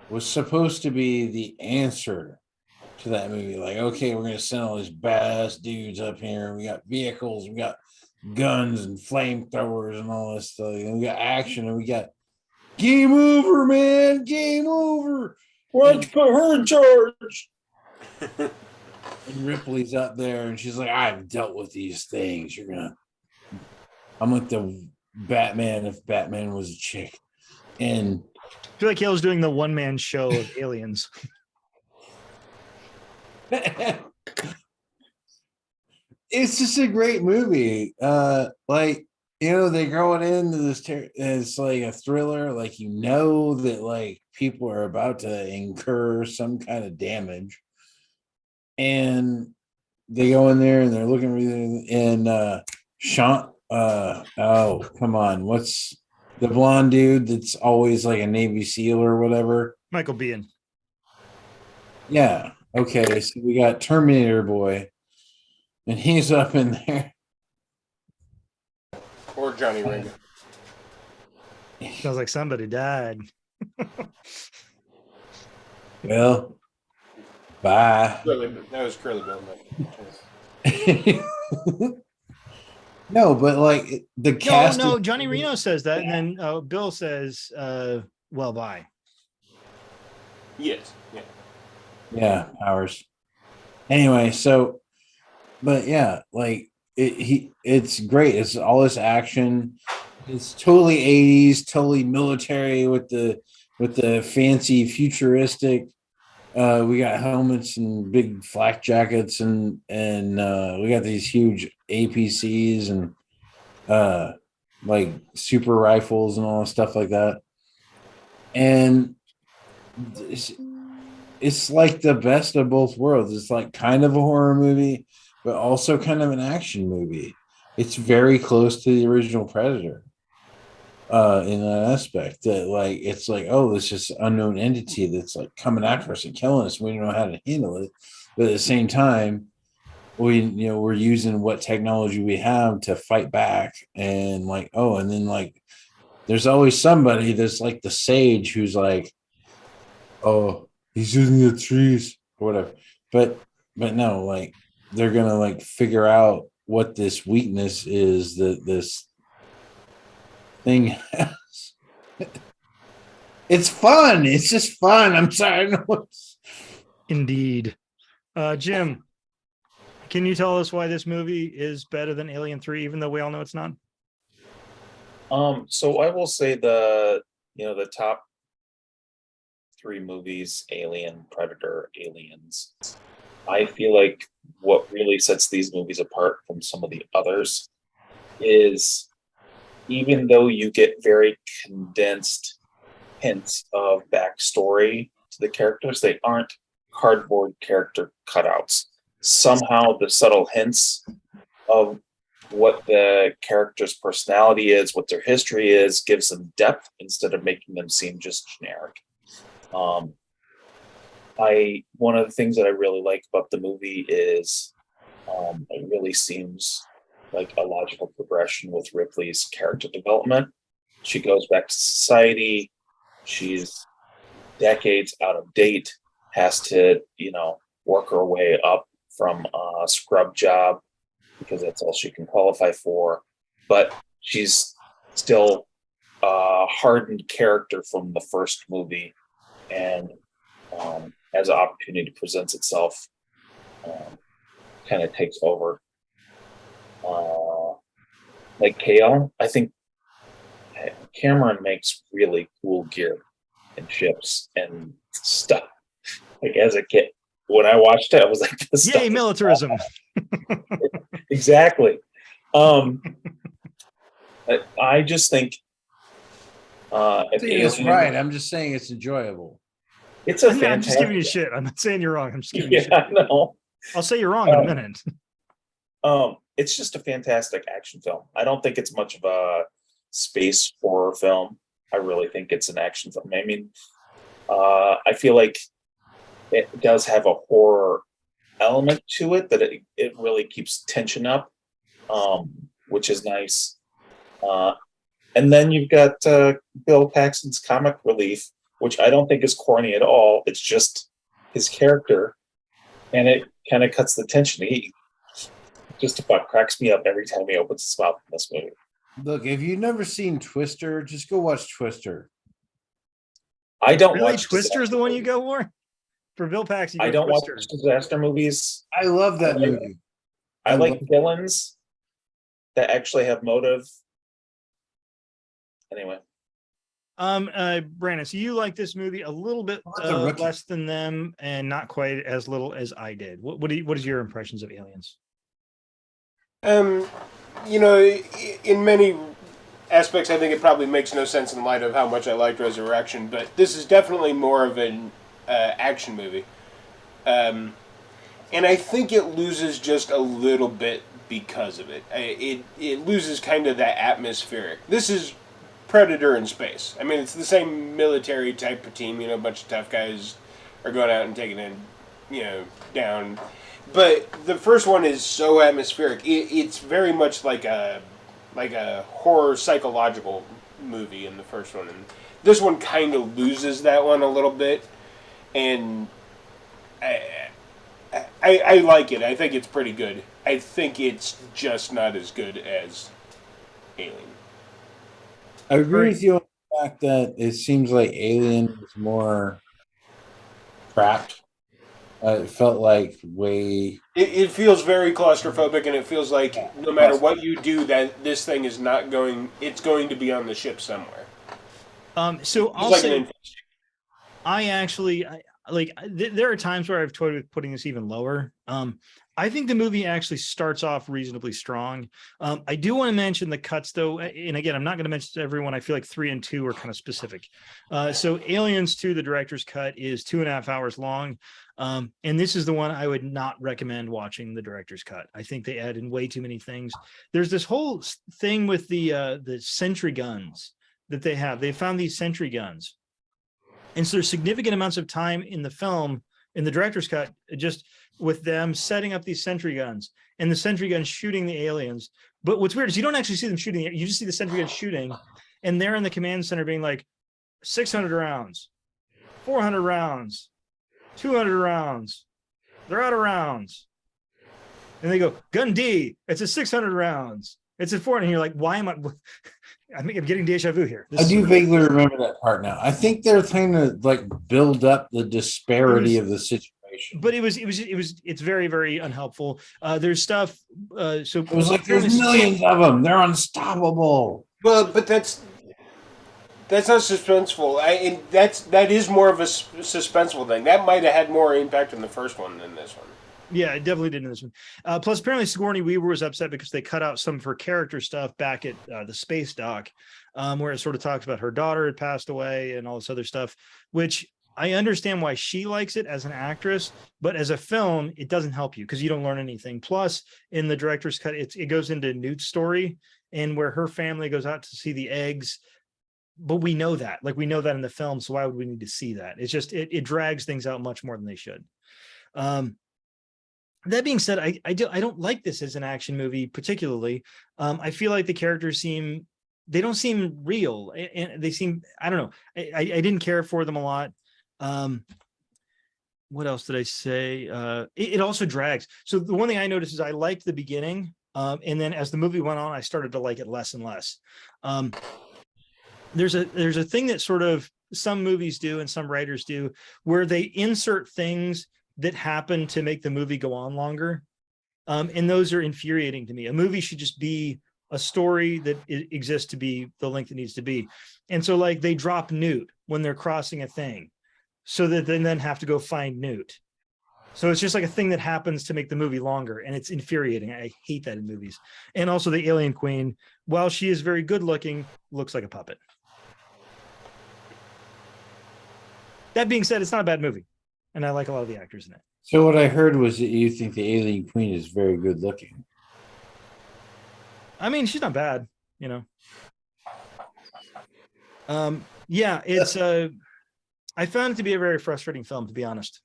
was supposed to be the answer to that movie. Like, okay, we're gonna send all these badass dudes up here. We got vehicles, we got guns and flamethrowers and all this stuff. And we got action, and we got game over, man, game over. Let's put her in charge. And Ripley's up there, and she's like, "I've dealt with these things. I'm like the Batman if Batman was a chick." And I feel like Kale's doing the one-man show of aliens. it's just a great movie. Like, they're going into this. It's like a thriller. Like, that like people are about to incur some kind of damage, and they go in there and they're looking for everything. And Sean, oh come on, what's the blonde dude that's always like a Navy SEAL or whatever? Michael Biehn. Yeah. Okay. So we got Terminator Boy, and he's up in there. Or Johnny Ringo. Sounds like somebody died. Well, bye. That was Curly Bill. No, but like the cast. No, Johnny Reno says that, and then Bill says, well, bye. Yes. Yeah. Yeah, Powers. Anyway, so, but yeah, like it's great. It's all this action. It's totally 80s, totally military with the fancy futuristic. We got helmets and big flak jackets, and we got these huge APCs and like super rifles and all stuff like that. And it's like the best of both worlds. It's like kind of a horror movie, but also kind of an action movie. It's very close to the original Predator in that aspect. That like it's like, oh, this just unknown entity that's like coming after us and killing us. We don't know how to handle it, but at the same time, we're using what technology we have to fight back. And like, oh, and then like, there's always somebody that's like the sage who's like, oh, he's using the trees or whatever. But no, like they're gonna like figure out what this weakness is that this thing has. It's fun. It's just fun. I'm sorry. Indeed. Jim, Can you tell us why this movie is better than Alien 3, even though we all know it's not? So I will say the top three movies, Alien, Predator, Aliens. I feel like what really sets these movies apart from some of the others is even though you get very condensed hints of backstory to the characters, they aren't cardboard character cutouts. Somehow the subtle hints of what the character's personality is, what their history is, gives them depth instead of making them seem just generic. One of the things that I really like about the movie is it really seems like a logical progression with Ripley's character development. She goes back to society. She's decades out of date, has to, work her way up from a scrub job because that's all she can qualify for. But she's still a hardened character from the first movie. And as an opportunity presents itself, kind of takes over. Like Kale, I think Cameron makes really cool gear and ships and stuff. Like as a kid, when I watched it, I was like, this Yay, militarism. Exactly. I just think That's right. I'm just saying it's enjoyable. It's a I'm fantastic. just giving you shit. I'm not saying you're wrong. I'm just giving you shit. No. I'll say you're wrong in a minute. It's just a fantastic action film. I don't think it's much of a space horror film. I really think it's an action film. I mean, I feel like it does have a horror element to it that it really keeps tension up, which is nice. And then you've got Bill Paxton's comic relief, which I don't think is corny at all. It's just his character, and it kind of cuts the tension. He just about cracks me up every time he opens his mouth in this movie. Look, if you've never seen Twister, just go watch Twister. I don't Really, watch Twister's the one you go for Bill Paxton. I don't Twister. watch disaster movies. I love that movie. I like villains that actually have motive. Anyway. Brandon, so you like this movie a little bit less than them and not quite as little as I did. What is your impressions of Aliens? In many aspects, I think it probably makes no sense in light of how much I liked Resurrection, but this is definitely more of an action movie. And I think it loses just a little bit because of it. It loses kind of that atmospheric. This is Predator in space. I mean, it's the same military type of team. A bunch of tough guys are going out and taking it, down. But the first one is so atmospheric. It's very much like a horror psychological movie in the first one, and this one kind of loses that one a little bit. And I like it. I think it's pretty good. I think it's just not as good as Alien. I agree with you on the fact that it seems like Alien was more trapped. It felt like It feels very claustrophobic, and it feels like no matter what you do, that this thing is not going. It's going to be on the ship somewhere. So I'll like say, there are times where I've toyed with putting this even lower. I think the movie actually starts off reasonably strong. I do want to mention the cuts, though, and again, I'm not going to mention everyone. I feel like 3 and 2 are kind of specific. So Aliens 2, the director's cut, is 2.5 hours long. And this is the one I would not recommend watching the director's cut. I think they add in way too many things. There's this whole thing with the sentry guns that they have. They found these sentry guns. And so there's significant amounts of time in the film, in the director's cut, just with them setting up these sentry guns and the sentry guns shooting the aliens. But what's weird is you don't actually see them shooting. You just see the sentry guns shooting. And they're in the command center being like 600 rounds, 400 rounds, 200 rounds. They're out of rounds. And they go, gun D, it's a 600 rounds. It's a 400. And you're like, why am I? I think I'm getting deja vu here. I do vaguely remember that part now. I think they're trying to build up the disparity of the situation. but it's very, very unhelpful. There's stuff. So It was like there's millions of them. They're unstoppable. Well, but that's not suspenseful. That is more of a suspenseful thing. That might have had more impact in the first one than this one. Yeah, it definitely did in this one. Plus, apparently, Sigourney Weaver was upset because they cut out some of her character stuff back at the space dock, where it sort of talks about her daughter had passed away and all this other stuff, which I understand why she likes it as an actress, but as a film, it doesn't help you because you don't learn anything. Plus, in the director's cut, it goes into Newt's story and where her family goes out to see the eggs. But we know that, we know that in the film. So why would we need to see that? It's just, it drags things out much more than they should. That being said, I don't like this as an action movie, particularly. I feel like the characters they don't seem real, and they seem, I don't know. I didn't care for them a lot. What else did I say? It also drags. So the one thing I noticed is I liked the beginning, and then as the movie went on, I started to like it less and less. There's a thing that sort of some movies do and some writers do where they insert things that happen to make the movie go on longer. And those are infuriating to me. A movie should just be a story that exists to be the length it needs to be. And so they drop Newt when they're crossing a thing so that they then have to go find Newt. So it's just like a thing that happens to make the movie longer, and it's infuriating. I hate that in movies. And also the alien queen, while she is very good looking, looks like a puppet. That being said, it's not a bad movie, and I like a lot of the actors in it. So what I heard was that you think the alien queen is very good looking. I mean, she's not bad, Yeah, it's I found it to be a very frustrating film, to be honest.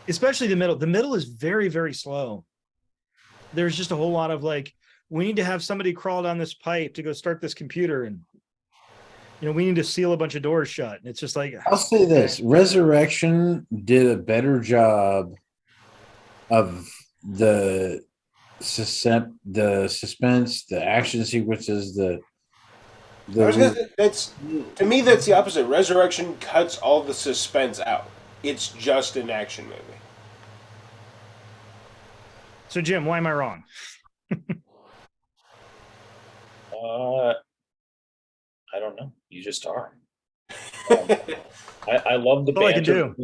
Especially the middle. The middle is very, very slow. There's just a whole lot of we need to have somebody crawl down this pipe to go start this computer, and we need to seal a bunch of doors shut. And it's just I'll say this: Resurrection did a better job of the suspense, the action sequences, that's to me that's the opposite. Resurrection cuts all the suspense out. It's just an action movie. So Jim, why am I wrong? I don't know. You just are. I love the banter.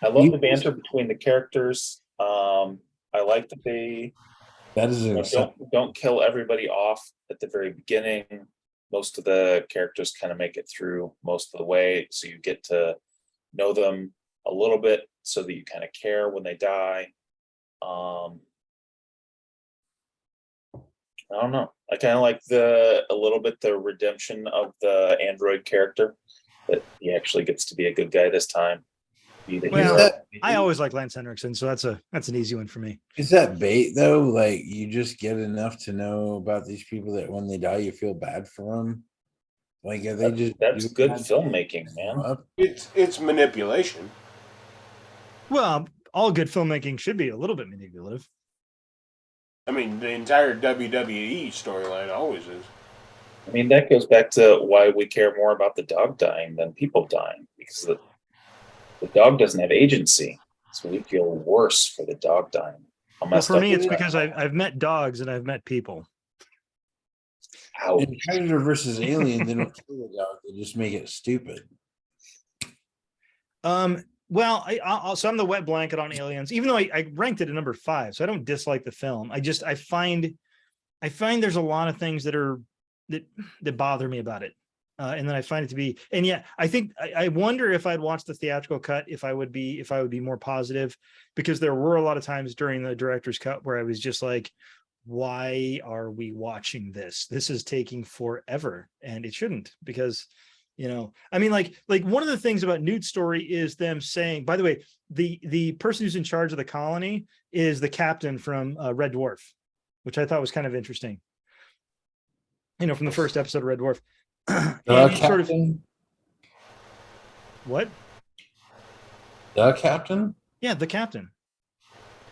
I love the banter between the characters. I like that they don't kill everybody off at the very beginning. Most of the characters kind of make it through most of the way, so you get to know them a little bit, so that you kind of care when they die. I don't know. I kind of like a little bit the redemption of the android character, that he actually gets to be a good guy this time. I always like Lance Henriksen, so that's an easy one for me. Is that bait though? You just get enough to know about these people that when they die, you feel bad for them. Are they just? That's good filmmaking, man. It's manipulation. Well, all good filmmaking should be a little bit manipulative. I mean, the entire WWE storyline always is. I mean, that goes back to why we care more about the dog dying than people dying, because the dog doesn't have agency, so we feel worse for the dog dying. Well, for me, it's because I've met dogs and I've met people. In Predator versus Alien, they don't kill the dog; they just make it stupid. Well, so I'm the wet blanket on Aliens, even though I ranked it at number 5, so I don't dislike the film. I find there's a lot of things that bother me about it, and then I find it to be. And yeah, I wonder if I'd watch the theatrical cut if I would be more positive, because there were a lot of times during the director's cut where I was just like, why are we watching this? This is taking forever, and it shouldn't, because. I mean, one of the things about Newt's story is them saying, by the way, the person who's in charge of the colony is the captain from Red Dwarf, which I thought was kind of interesting. From the first episode of Red Dwarf. Captain? What? The captain? Yeah, the captain.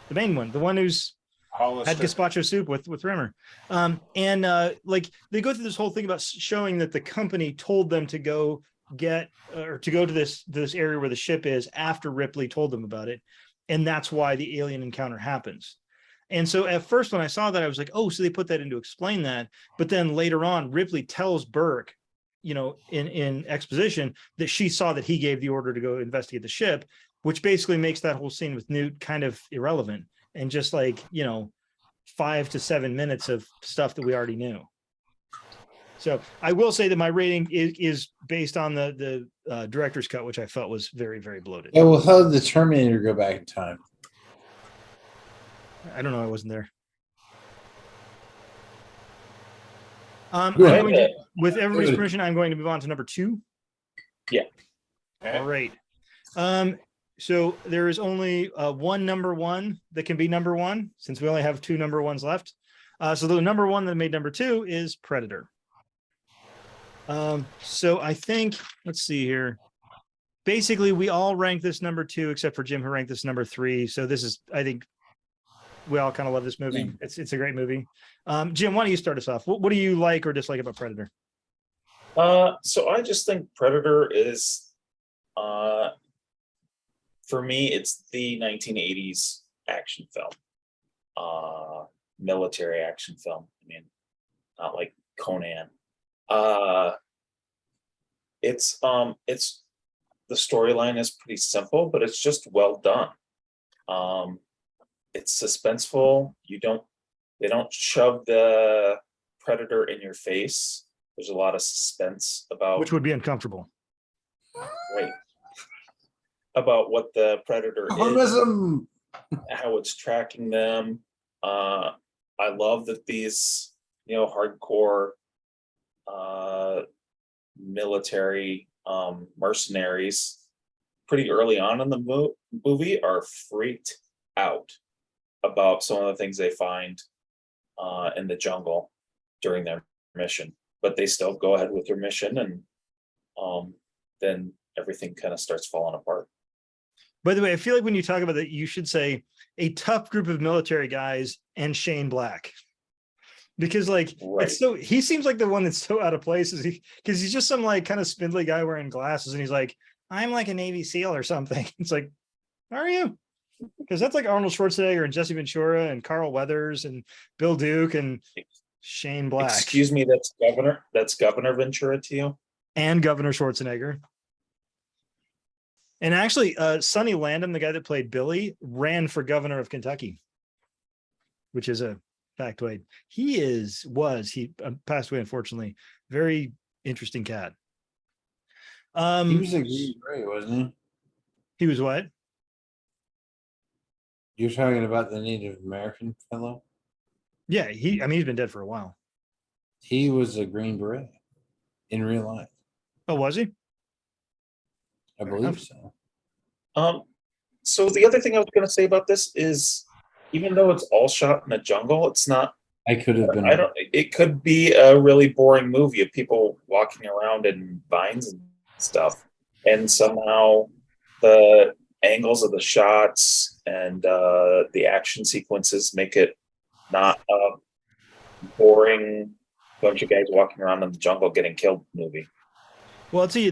The main one, the one who's had gazpacho soup with Rimmer. They go through this whole thing about showing that the company told them to go get or to go to this area where the ship is after Ripley told them about it, and that's why the alien encounter happens. And so at first when I saw that, I was like, oh, so they put that in to explain that. But then later on, Ripley tells Burke, in exposition, that she saw that he gave the order to go investigate the ship, which basically makes that whole scene with Newt kind of irrelevant and just 5 to 7 minutes of stuff that we already knew. So I will say that my rating is based on the director's cut, which I felt was very, very bloated. Yeah, well, how did the Terminator go back in time? I don't know. I wasn't there. With everybody's permission, I'm going to move on to number 2. Yeah. All right. So there is only one number 1 that can be number 1, since we only have 2 number 1s left. So the number 1 that made number 2 is Predtor. So I think, let's see here. Basically, we all rank this number 2, except for Jim, who ranked this number 3. So this is, I think, we all kind of love this movie. It's a great movie. Jim, why don't you start us off? What do you like or dislike about Predtor? So I just think Predtor is, for me, it's the 1980s action film, military action film. I mean, not like Conan. It's the storyline is pretty simple, but it's just well done. It's suspenseful. They don't shove the Predator in your face. There's a lot of suspense about, which would be uncomfortable. Right. About what the Predator is, how it's tracking them. I love that these, hardcore military mercenaries pretty early on in the movie are freaked out about some of the things they find in the jungle during their mission, but they still go ahead with their mission, and then everything kind of starts falling apart. By the way, I feel like when you talk about that, you should say a tough group of military guys and Shane Black, because Right. it's so, he seems like the one that's so out of place, because he's just some kind of spindly guy wearing glasses, and he's like, I'm like a Navy SEAL or something. It's like, are you? Because that's like Arnold Schwarzenegger and Jesse Ventura and Carl Weathers and Bill Duke and Shane Black. Excuse me, that's Governor Ventura to you? And Governor Schwarzenegger. And actually, Sonny Landham, the guy that played Billy, ran for governor of Kentucky, which is a factoid. He passed away, unfortunately. Very interesting cat. He was a Green Beret, wasn't he? He was what? You're talking about the Native American fellow? Yeah, he's been dead for a while. He was a Green Beret in real life. Oh, was he? I believe so. So the other thing I was going to say about this is, even though it's all shot in the jungle, it's not. I could have been. It could be a really boring movie of people walking around in vines and stuff, and somehow the angles of the shots and the action sequences make it not a boring bunch of guys walking around in the jungle getting killed movie. Well, I'll tell you,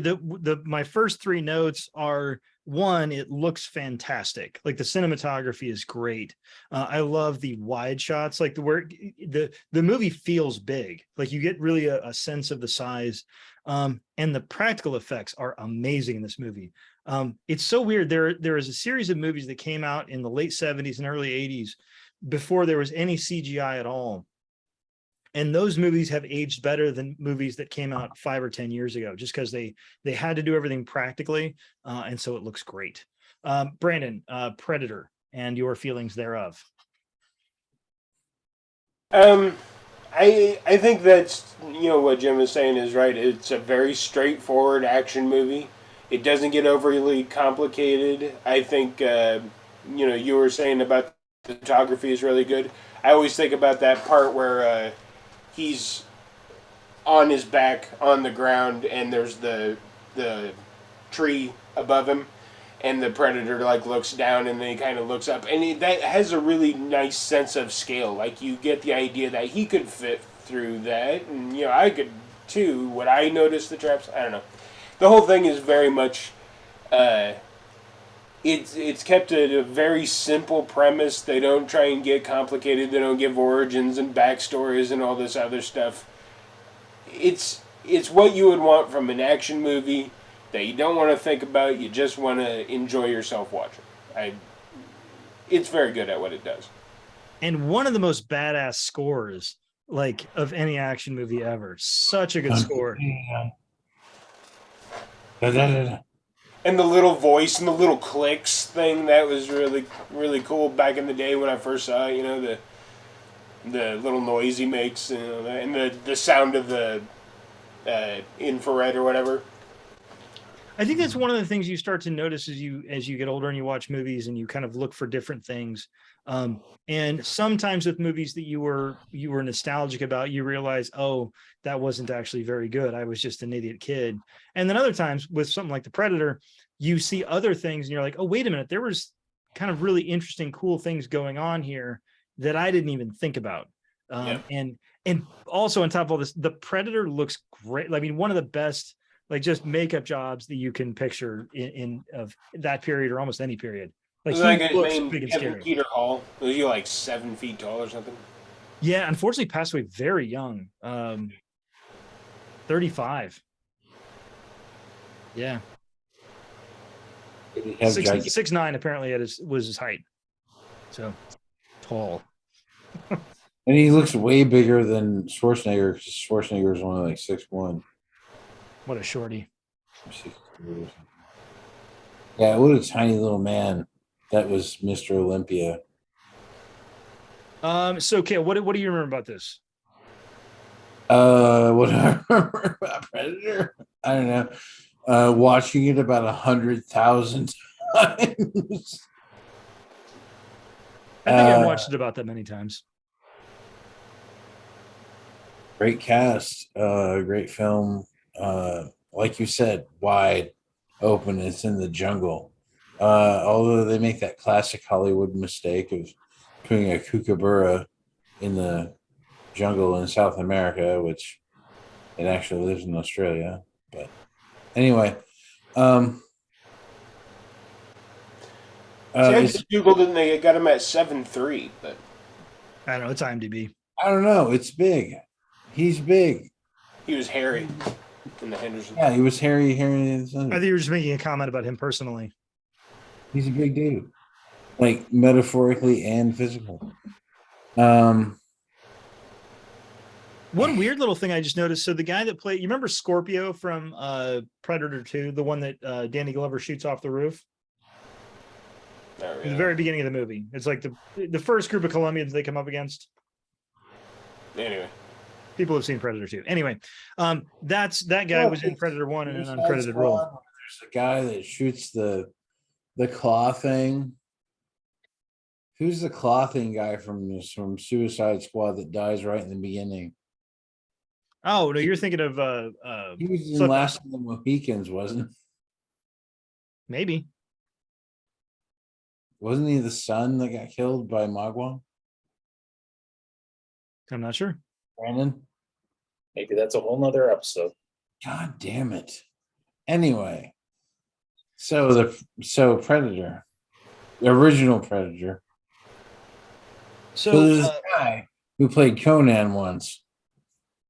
my first 3 notes are, 1, it looks fantastic. Like the cinematography is great. I love the wide shots, like the movie feels big. Like you get really a sense of the size. And the practical effects are amazing in this movie. It's so weird. There is a series of movies that came out in the late 70s and early 80s before there was any CGI at all. And those movies have aged better than movies that came out 5 or 10 years ago, just because they had to do everything practically. And so it looks great. Brandon, Predtor and your feelings thereof. I think that's, what Jim is saying is right. It's a very straightforward action movie. It doesn't get overly complicated. I think, you were saying about the photography is really good. I always think about that part where he's on his back on the ground and there's the tree above him, and the Predator looks down and then he kind of looks up, and that has a really nice sense of scale. Like, you get the idea that he could fit through that, and I could too. Would I notice the traps? I don't know. the whole thing is very much. It's kept a very simple premise. They don't try and get complicated. They don't give origins and backstories and all this other stuff. It's what you would want from an action movie that you don't want to think about. You just want to enjoy yourself watching. It's very good at what it does. And one of the most badass scores, like, of any action movie ever. Such a good score. And the little voice and the little clicks thing, that was really, really cool back in the day when I first saw it. You know, the little noise he makes, you know, and the sound of the infrared or whatever. I think that's one of the things you start to notice as you get older and you watch movies and you kind of look for different things. And sometimes with movies that you were nostalgic about, you realize, oh, that wasn't actually very good. I was just an idiot kid. And then other times with something like The Predator, you see other things and you're like, oh, wait a minute, there was kind of really interesting, cool things going on here that I didn't even think about. And also on top of all this, The Predator looks great. I mean, one of the best, like, just makeup jobs that you can picture in of that period or almost any period. Like, Was that he guy's looks name? big and Kevin scary. Peter Hall. Was he like 7 feet tall or something? Yeah, unfortunately passed away very young. 35. Yeah. 6'9" apparently was his height. So tall. And he looks way bigger than Schwarzenegger, because Schwarzenegger is only like 6'1". What a shorty. Yeah, what a tiny little man. That was Mr. Olympia. So okay, what do you remember about this? What do I remember about Predator? I don't know. Watching it about 100,000 times. I think I watched it about that many times. Great cast, great film. Like you said, wide open. It's in the jungle. Although they make that classic Hollywood mistake of putting a kookaburra in the jungle in South America, which it actually lives in Australia. But anyway, I just Googled it and they got him at 7'3", but I don't know, it's IMDb. I don't know. It's big. He's big. he was hairy in the Henderson. Yeah, he was hairy. I think you were just making a comment about him personally. He's a big dude, like metaphorically and physical. One weird little thing I just noticed. So the guy that played, you remember Scorpio from Predator 2, the one that Danny Glover shoots off the roof? Not At really. the very beginning of the movie. It's like the first group of Colombians they come up against. Anyway, People have seen Predator 2. Anyway, that guy was in Predator 1 in an uncredited role. There's a guy that shoots the claw thing. Who's the claw thing guy from Suicide Squad that dies right in the beginning? Oh no, you're thinking of He was in Slipknot. Last of the Mohicans, wasn't Maybe. Wasn't he the son that got killed by Magua? I'm not sure. Brandon? Maybe that's a whole nother episode. God damn it. Anyway, so Predator, the original Predator. So there's this guy who played Conan once,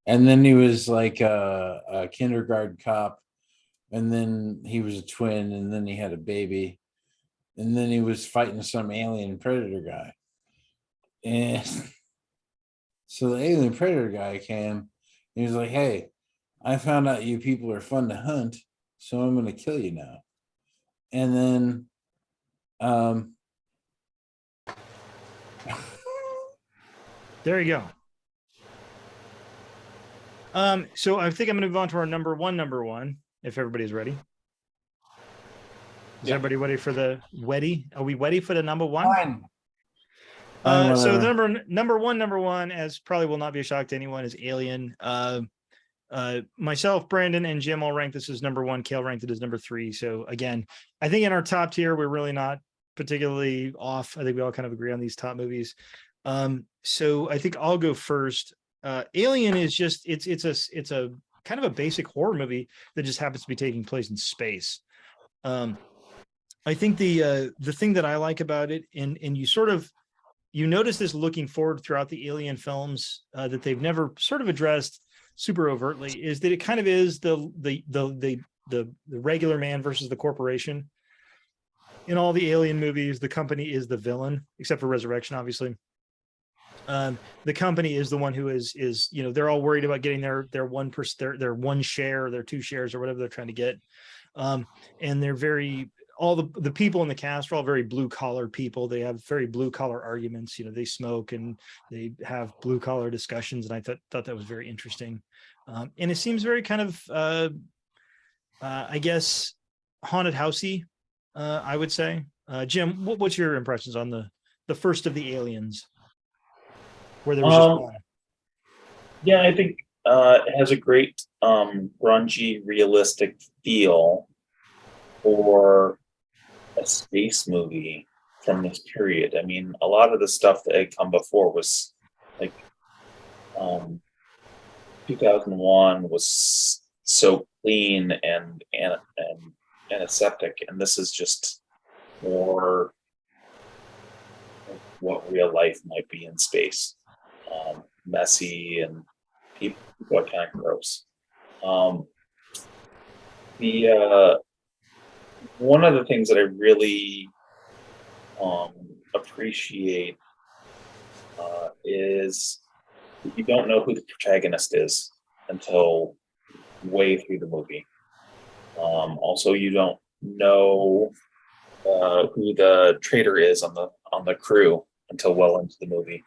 and then he was like a kindergarten cop, and then he was a twin, and then he had a baby, and then he was fighting some alien predator guy. And so the alien predator guy came, and he was like, hey, I found out you people are fun to hunt, so I'm going to kill you now. And then there you go. So I think I'm gonna move on to our number one, if everybody's ready. Is everybody ready for the ready? Are we ready for the number one? fine. So the number one, as probably will not be a shock to anyone, is Alien. Myself, Brandon, and Jim all ranked this as number one. Kale ranked it as number 3. So again, I think in our top tier, we're really not particularly off. I think we all kind of agree on these top movies. So I think I'll go first. Alien is just it's a kind of a basic horror movie that just happens to be taking place in space. I think the thing that I like about it, and you notice this looking forward throughout the Alien films that they've never sort of addressed super overtly, is that it kind of is the regular man versus the corporation. In all the Alien movies, the company is the villain, except for Resurrection, obviously. The company is the one who is they're all worried about getting their 1%, their 1 share, their 2 shares, or whatever they're trying to get. And they're all the people in the cast are all very blue collar people. They have very blue collar arguments. They smoke and they have blue collar discussions. And I thought that was very interesting. And it seems very kind of, I guess, haunted housey, I would say. Jim, what's your impressions on the first of the Aliens, where there was just one? Yeah, I think it has a great grungy, realistic feel for a space movie from this period. I mean, a lot of the stuff that had come before was like 2001 was so clean and antiseptic, and this is just more what real life might be in space. Messy and people are kind of gross. One of the things that I really appreciate is you don't know who the protagonist is until way through the movie. Also, you don't know who the traitor is on the crew until well into the movie,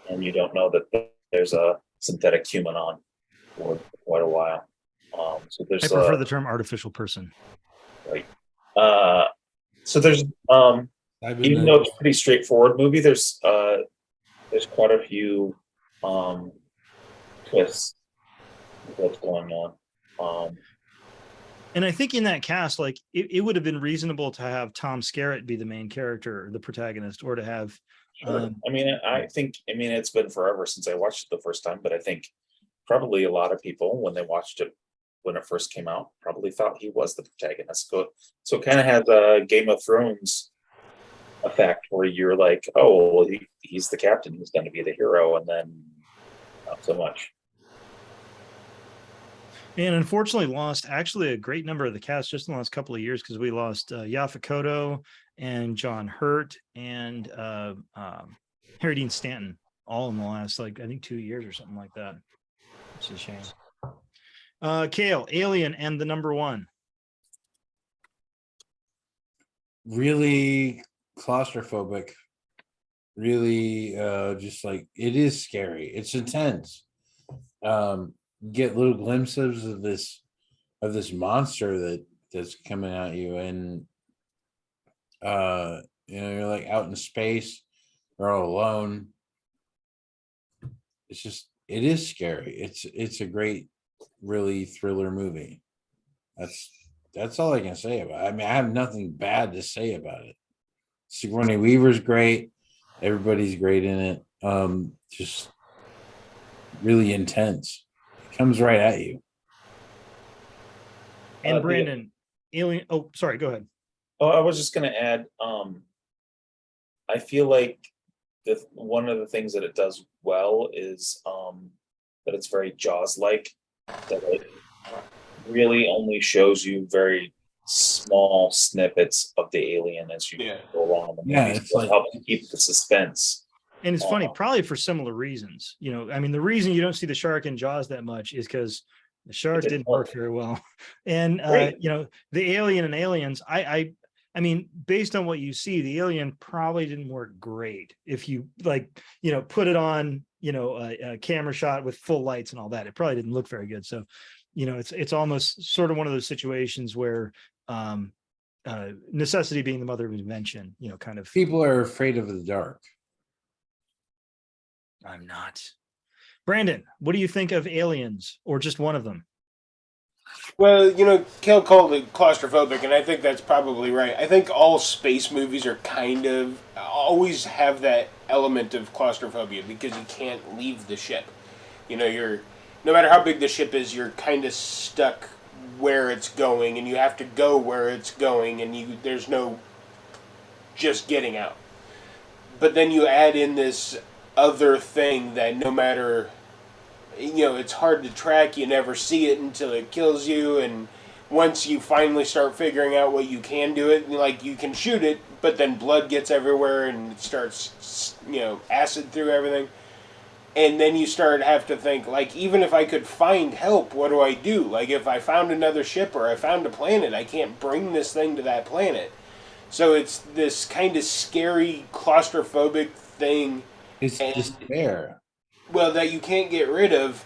and you don't know that there's a synthetic human on for quite a while. So there's I prefer the term artificial person. Right. So there's even though it's a pretty straightforward movie, there's quite a few twists what's going on. And I think in that cast, like it would have been reasonable to have Tom Skerritt be the main character, the protagonist, or to have. Sure. I think it's been forever since I watched it the first time, but I think probably a lot of people when they watched it when it first came out probably thought he was the protagonist. So it kind of has a Game of Thrones effect where you're like, oh, well, he's the captain, he's going to be the hero, and then not so much. And unfortunately lost actually a great number of the cast just in the last couple of years, because we lost Yaphet Kotto and John Hurt and Harry Dean Stanton all in the last, I think 2 years or something like that. It's a shame. Kale, Alien and the number one. Really claustrophobic. Really just like, it is scary. It's intense. Get little glimpses of this monster that's coming at you, and you're like out in space, you're all alone. It is scary. It's a great, really thriller movie. That's all I can say about it. I mean, I have nothing bad to say about it. Sigourney Weaver's great. Everybody's great in it. Just really intense. It comes right at you. And Brandon, Alien. Oh, sorry. Go ahead. Oh, I was just going to add. I feel like one of the things that it does well is that it's very Jaws-like. That it really only shows you very small snippets of the alien as you go along. It's like help to keep the suspense. And it's funny, probably for similar reasons. I mean, the reason you don't see the shark in Jaws that much is because the shark didn't work very well. And the alien and Aliens, I mean, based on what you see, the alien probably didn't work great. If you put it on, a camera shot with full lights and all that, it probably didn't look very good. So, it's almost sort of one of those situations where necessity being the mother of invention, kind of. People are afraid of the dark. I'm not. Brandon, what do you think of Aliens, or just one of them? Well, Kel called it claustrophobic, and I think that's probably right. I think all space movies are kind of always have that element of claustrophobia because you can't leave the ship. You're no matter how big the ship is, you're kind of stuck where it's going, and you have to go where it's going, and there's no just getting out. But then you add in this other thing that no matter, it's hard to track. You never see it until it kills you, and once you finally start figuring out what you can do it, like you can shoot it, but then blood gets everywhere and it starts, acid through everything. And then you have to think, like, even if I could find help, what do I do? Like, if I found another ship or I found a planet, I can't bring this thing to that planet. So it's this kind of scary, claustrophobic thing. It's despair. Well, that you can't get rid of,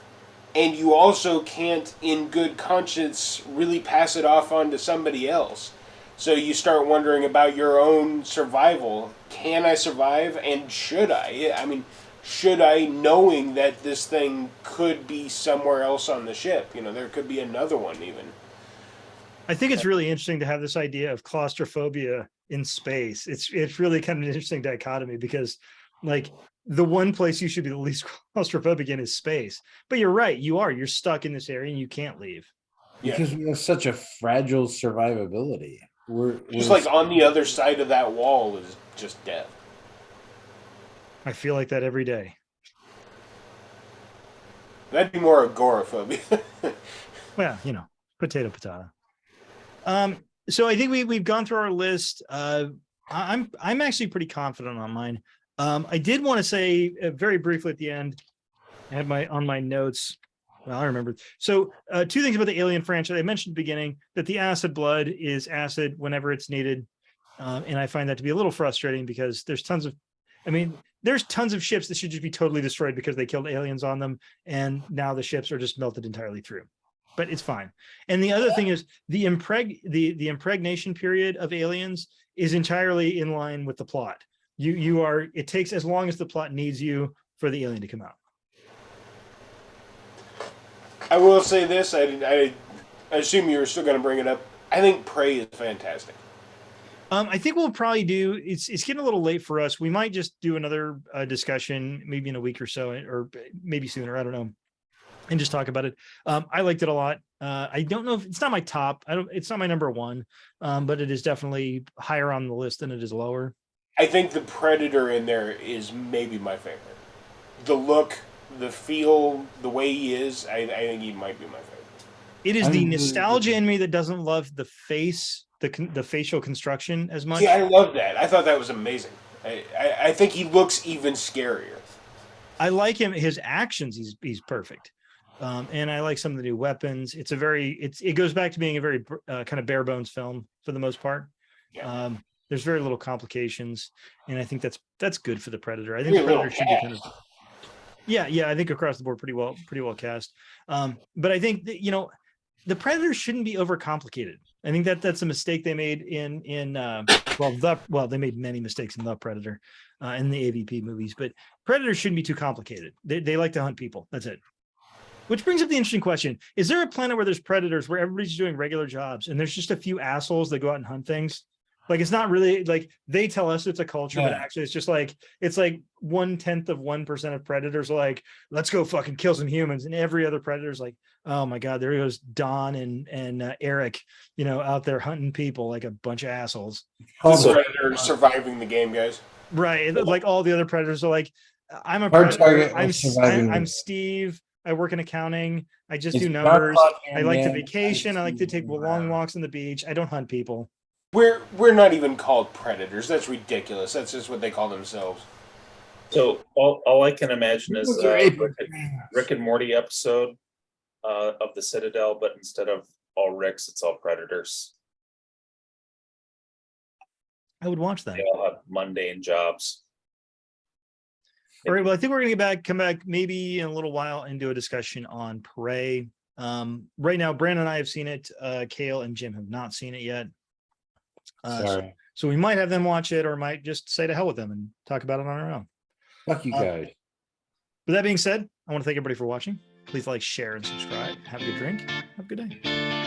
and you also can't, in good conscience, really pass it off onto somebody else. So you start wondering about your own survival. Can I survive, and should I? I mean, should I, knowing that this thing could be somewhere else on the ship? There could be another one even. I think it's really interesting to have this idea of claustrophobia in space. It's really kind of an interesting dichotomy because, like, the one place you should be the least claustrophobic in is space. But you're right, you're stuck in this area and you can't leave. Because we have such a fragile survivability. We're just like on the other side of that wall is just death. I feel like that every day. That'd be more agoraphobia. Well, potato. So I think we've gone through our list. I'm actually pretty confident on mine. I did want to say very briefly at the end, I had on my notes. Well, I remember. So 2 things about the Alien franchise. I mentioned at the beginning that the acid blood is acid whenever it's needed. And I find that to be a little frustrating because there's tons of ships that should just be totally destroyed because they killed aliens on them. And now the ships are just melted entirely through. But it's fine. And the other thing is the impregnation period of aliens is entirely in line with the plot. It takes as long as the plot needs you for the alien to come out. I will say this, I assume you were still going to bring it up. I think Prey is fantastic. I think we'll probably do, it's getting a little late for us. We might just do another discussion, maybe in a week or so, or maybe sooner, I don't know, and just talk about it. I liked it a lot. I don't know if it's not my top. It's not my number 1, but it is definitely higher on the list than it is lower. I think the Predator in there is maybe my favorite. The look, the feel, the way he is, I think he might be my favorite. It is the nostalgia in me that doesn't love the face, the facial construction as much. Yeah, I love that. I thought that was amazing. I think he looks even scarier. I like him. His actions, he's perfect. And I like some of the new weapons. It goes back to being a very kind of bare bones film for the most part. Yeah. There's very little complications, and I think that's good for the Predator. I think the Predator should be kind of I think across the board pretty well cast. But I think that, the Predator shouldn't be overcomplicated. I think that's a mistake they made they made many mistakes in the Predator in the AVP movies, but Predators shouldn't be too complicated. They like to hunt people. That's it. Which brings up the interesting question. Is there a planet where there's predators where everybody's doing regular jobs and there's just a few assholes that go out and hunt things? Like, it's not really like they tell us it's a culture, but actually it's just like, it's like 0.1% of predators are like, let's go fucking kill some humans. And every other predator's like, oh my God, there goes Don and Eric, out there hunting people like a bunch of assholes. This Predator surviving the game, guys. Right. Like all the other predators are like, I'm a Hard predator. target. I'm Steve. I work in accounting. I just do numbers. I like to vacation. I like to take long walks on the beach. I don't hunt people. We're not even called predators. That's ridiculous. That's just what they call themselves. So all I can imagine is Rick and Morty episode of the Citadel, but instead of all Ricks, it's all predators. I would watch that. They all have mundane jobs. All right. Well, I think we're going to come back maybe in a little while and do a discussion on Prey. Right now, Brandon and I have seen it. Kale and Jim have not seen it yet. So we might have them watch it, or might just say to hell with them and talk about it on our own. Fuck you guys. With that being said, I want to thank everybody for watching. Please like, share, and subscribe. Have a good drink. Have a good day.